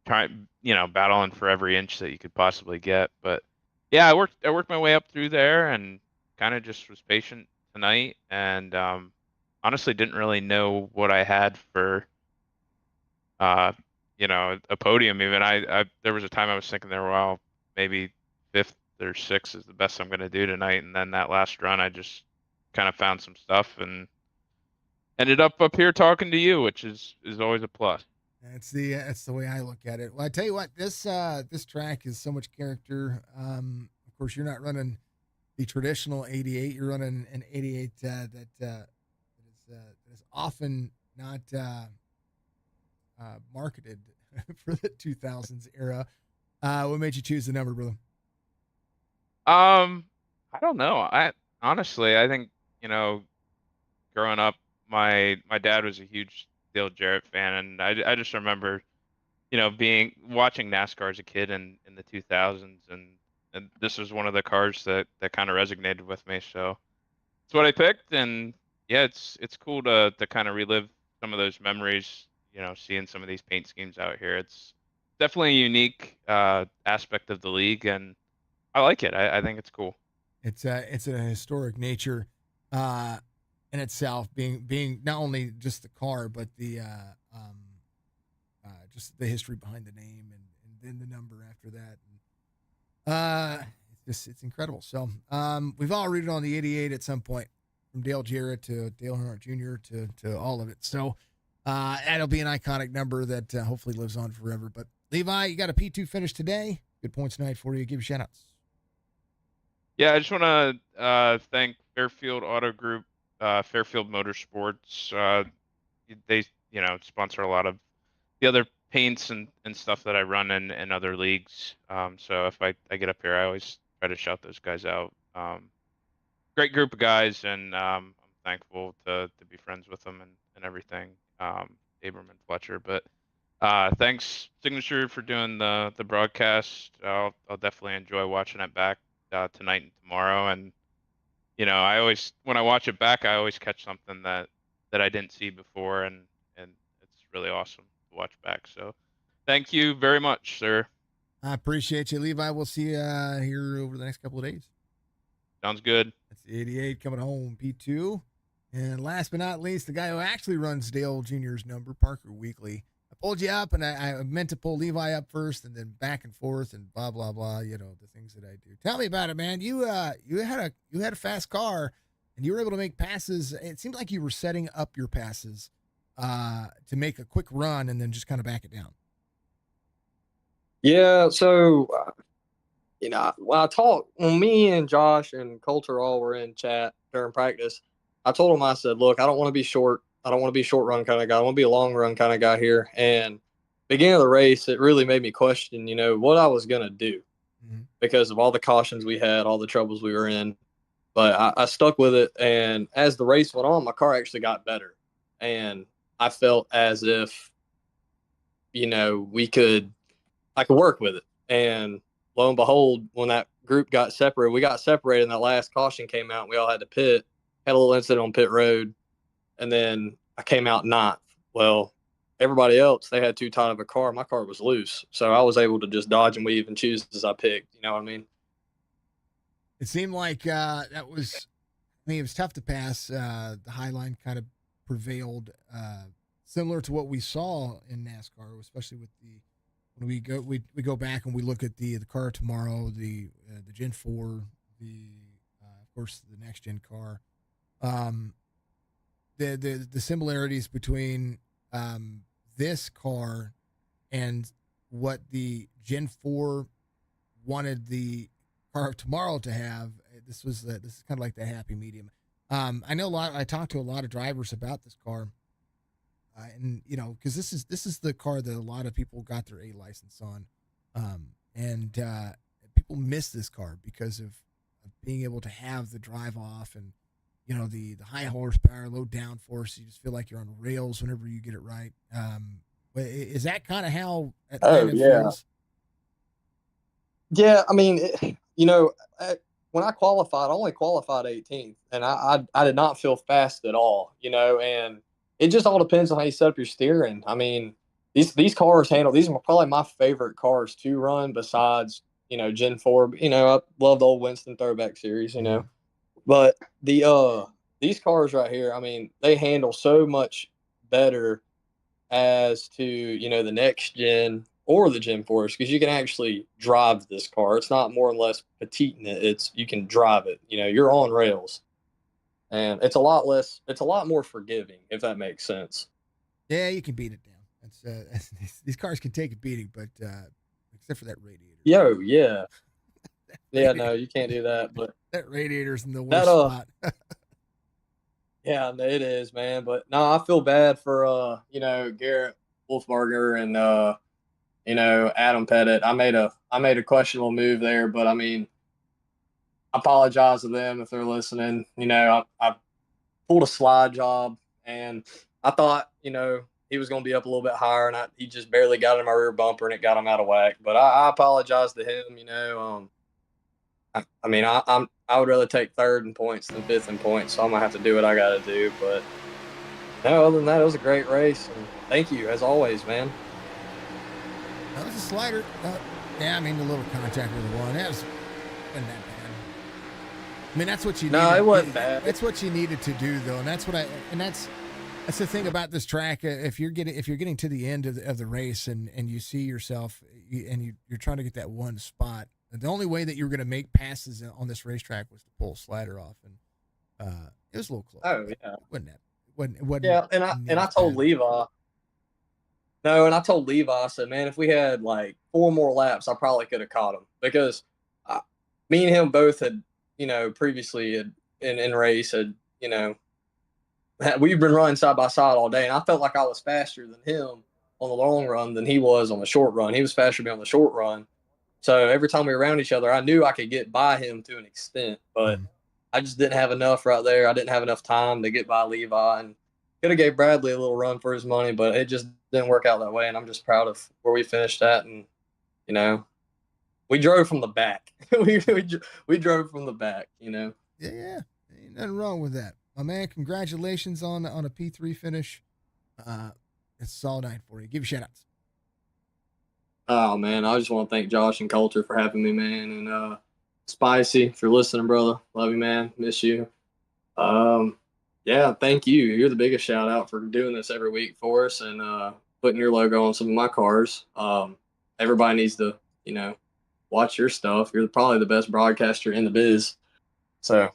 trying, battling for every inch that you could possibly get. But yeah, I worked my way up through there and kind of just was patient tonight, and honestly didn't really know what I had for a podium even. I there was a time I was thinking there, well, maybe 5th or 6th is the best I'm going to do tonight, and then that last run I just kind of found some stuff and ended up here talking to you, which is always a plus. That's the way I look at it. Well, I tell you what, this track is so much character. Of course, you're not running the traditional 88. You're running an 88 that is often not marketed for the 2000s era. What made you choose the number, brother? I don't know. I honestly, I think, growing up, my dad was a huge Dale Jarrett fan, and I just remember, watching NASCAR as a kid in the 2000s, and this was one of the cars that kind of resonated with me. So it's what I picked, and yeah, it's cool to kind of relive some of those memories. Seeing some of these paint schemes out here, it's definitely a unique aspect of the league, and I like it. I think it's cool. It's a historic nature in itself, being not only just the car, but the just the history behind the name and then the number after that. It's incredible. So we've all rooted on the 88 at some point, from Dale Jarrett to Dale Earnhardt Jr. to all of it. So that'll be an iconic number that hopefully lives on forever. But Levi, you got a P2 finish today. Good points tonight for you. Give you shout outs. Yeah, I just want to thank Fairfield Auto Group, Fairfield Motorsports. They, sponsor a lot of the other paints and stuff that I run in other leagues. So if I get up here, I always try to shout those guys out. Great group of guys, and I'm thankful to be friends with them and everything. Abram and Fletcher. But thanks, Signature, for doing the broadcast. I'll definitely enjoy watching it back tonight and tomorrow. And I always, when I watch it back, I always catch something that I didn't see before, and it's really awesome to watch back. So thank you very much, sir. I appreciate you, Levi. We'll see you here over the next couple of days. Sounds good. That's the 88 coming home, P2. And last but not least, the guy who actually runs Dale Jr.'s number, Parker Weekly. I pulled you up, and I meant to pull Levi up first, and then back and forth, and blah blah blah. The things that I do. Tell me about it, man. You had a fast car, and you were able to make passes. It seemed like you were setting up your passes to make a quick run, and then just kind of back it down. Yeah. So, when me and Josh and Coulter all were in chat during practice, I told him, I said, look, I don't want to be short. I don't want to be a short run kind of guy. I want to be a long run kind of guy here. And beginning of the race, it really made me question, what I was going to do because of all the cautions we had, all the troubles we were in. But I stuck with it. And as the race went on, my car actually got better. And I felt as if, I could work with it. And lo and behold, when that group got separated, we got separated and that last caution came out and we all had to pit. Had a little incident on pit road, and then I came out ninth. Well, everybody else, they had too tight of a car. My car was loose, so I was able to just dodge and weave and choose as I picked. You know what I mean? It seemed like it was tough to pass. The high line kind of prevailed, similar to what we saw in NASCAR, especially with when we go back and we look at the car tomorrow, the Gen 4, of course the next gen car, the similarities between this car and what the Gen 4 wanted the car of tomorrow to have. This is kind of like the happy medium. I know I talked to a lot of drivers about this car, and because this is the car that a lot of people got their A license on, and people miss this car because of being able to have the drive off and the high horsepower, low downforce. You just feel like you're on rails whenever you get it right. Is that kind of how Atlanta feels? Yeah, I mean, when I qualified, I only qualified 18th, and I did not feel fast at all, and it just all depends on how you set up your steering. I mean, these cars these are probably my favorite cars to run besides, Gen 4. I love the old Winston Throwback Series, but these cars right here, I mean, they handle so much better as to, the next gen or the Gen 4s, because you can actually drive this car. It's not more or less petite in it. You can drive it. You're on rails, and it's a lot more forgiving, if that makes sense. Yeah, you can beat it down. These cars can take a beating, but except for that radiator. Yeah. Yeah, no, you can't do that. But that radiator's in the worst spot. Yeah, it is, man. But no, I feel bad for Garrett Wolfberger and Adam Pettit. I made a questionable move there, but I mean, I apologize to them if they're listening. I pulled a slide job, and I thought he was going to be up a little bit higher, and he just barely got in my rear bumper, and it got him out of whack. But I apologize to him. I mean, I would rather take third in points than fifth in points, so I'm gonna have to do what I got to do. But no, other than that, it was a great race, and thank you as always, man. That was a slider. Yeah, I mean the little contact with the one. Wasn't that bad. I mean that's what you. No, it wasn't bad. That's what you needed to do though, and that's the thing about this track. If you're getting to the end of the race and you see yourself you're trying to get that one spot. The only way that you were going to make passes on this racetrack was to pull a slider off, and it was a little close. Oh yeah, wasn't yeah. And I told Levi. No, and I told Levi, I said, man, if we had like 4 more laps, I probably could have caught him, because me and him both had, previously in race had, we've been running side by side all day, and I felt like I was faster than him on the long run than he was on the short run. He was faster than me on the short run. So every time we were around each other, I knew I could get by him to an extent, but I just didn't have enough right there. I didn't have enough time to get by Levi, and could have gave Bradley a little run for his money, but it just didn't work out that way. And I'm just proud of where we finished at. And, we drove from the back. we drove from the back, Yeah. Ain't nothing wrong with that. My man, congratulations on a P3 finish. It's a solid night for you. Give you shout outs. Oh man, I just want to thank Josh and Coulter for having me, man, and Spicy, if you're listening, brother, love you, man, miss you. Yeah, thank you. You're the biggest shout out for doing this every week for us and putting your logo on some of my cars. Everybody needs to, watch your stuff. You're probably the best broadcaster in the biz. So,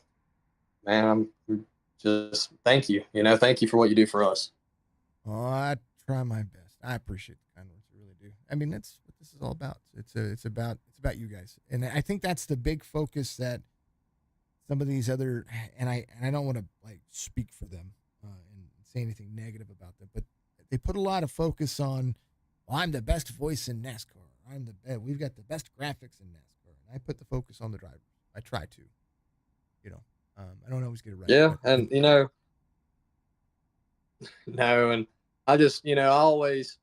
man, I'm just thank you. Thank you for what you do for us. Oh, I try my best. I appreciate the kind words. I really do. I mean, that's what this is all about. It's about you guys, and I think that's the big focus that some of these other, and I don't want to like speak for them and say anything negative about them, but they put a lot of focus on, well, I'm the best voice in NASCAR. We've got the best graphics in NASCAR, and I put the focus on the drivers. I try to, I don't always get it right. Yeah, and no, and I just, I always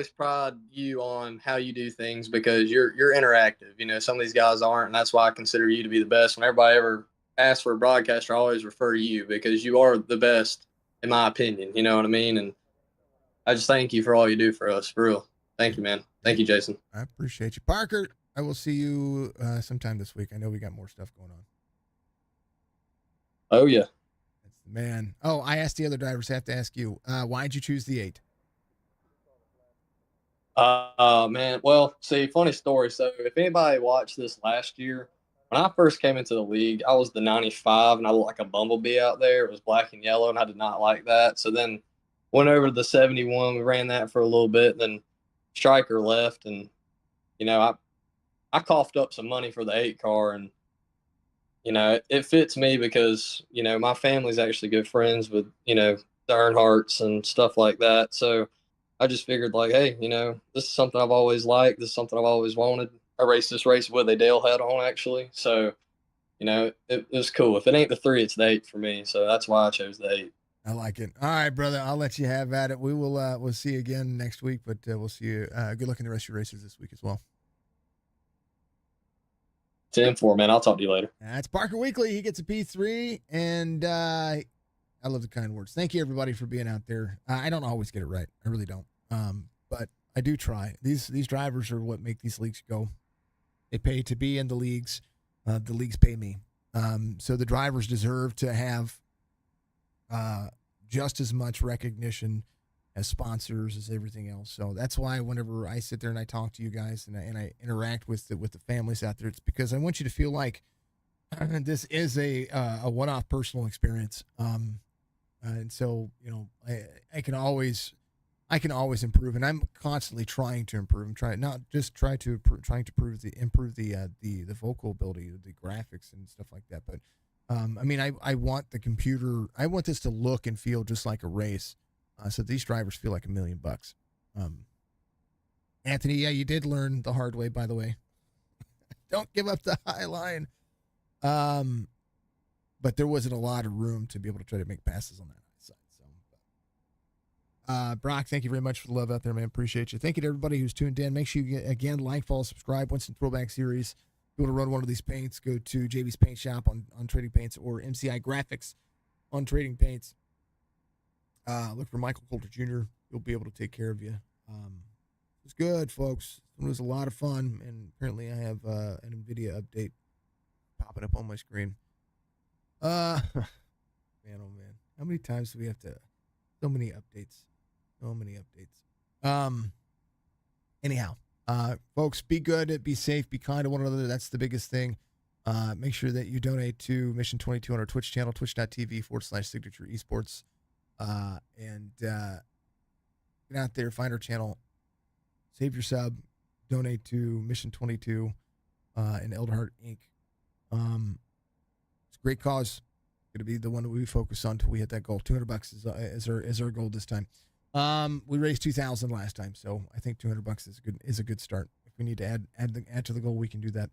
pride you on how you do things, because you're interactive. Some of these guys aren't, and that's why I consider you to be the best. When everybody ever asks for a broadcaster, I always refer to you, because you are the best, in my opinion. You know what I mean? And I just thank you for all you do for us, for real. Thank you, man. Thank you, Jason. I appreciate you. Parker, I will see you sometime this week. I know we got more stuff going on. Oh, yeah. Man. Oh, I asked the other drivers. I have to ask you. Why'd you choose the 8? Man. Well, see, funny story. So if anybody watched this last year, when I first came into the league, I was the 95 and I looked like a bumblebee out there. It was black and yellow and I did not like that. So then went over to the 71. We ran that for a little bit. Then Striker left and, I coughed up some money for the 8 car and, it fits me because, my family's actually good friends with, the Earnhardts and stuff like that. So I just figured like, hey, this is something I've always liked. This is something I've always wanted. I raced this race with a Dale hat on actually. So, it was cool. If it ain't the 3, it's the 8 for me. So that's why I chose the 8. I like it. All right, brother. I'll let you have at it. We will we'll see you again next week, but we'll see you. Good luck in the rest of your races this week as well. 10-4, man. I'll talk to you later. That's Parker Weekly. He gets a P3, and I love the kind words. Thank you, everybody, for being out there. I don't always get it right. I really don't. But I do try. These drivers are what make these leagues go. They pay to be in the leagues. The leagues pay me. So the drivers deserve to have just as much recognition as sponsors as everything else. So that's why whenever I sit there and I talk to you guys and I interact with the families out there, it's because I want you to feel like this is a one-off personal experience. And so, I can always improve, and I'm constantly trying to improve. I'm trying to improve the vocal ability, the graphics and stuff like that. But I want the computer. I want this to look and feel just like a race, so these drivers feel like $1 million. Anthony, yeah, you did learn the hard way, by the way. Don't give up the high line. But there wasn't a lot of room to be able to try to make passes on that side. So, Brock, thank you very much for the love out there, man. Appreciate you. Thank you to everybody who's tuned in. Make sure you again like, follow, subscribe. Winston Throwback Series. If you want to run one of these paints, go to JV's Paint Shop on Trading Paints or MCI Graphics on Trading Paints. Look for Michael Coulter Jr. He'll be able to take care of you. It's good, folks. It was a lot of fun, and apparently I have an NVIDIA update popping up on my screen. Man, oh man. How many times do we have to? So many updates. Anyhow, folks, be good, be safe, be kind to one another. That's the biggest thing. Make sure that you donate to Mission 22 on our Twitch channel, twitch.tv/signature esports. And get out there, find our channel, save your sub, donate to Mission 22 and Eldhart Inc. It's a great cause. Going to be the one that we focus on until we hit that goal. $200 is our goal this time. We raised $2,000 last time, so I think $200 is a good start. If we need to add to the goal, we can do that.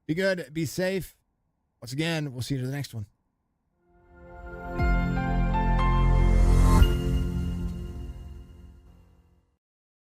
Be good, be safe. Once again, we'll see you to the next one.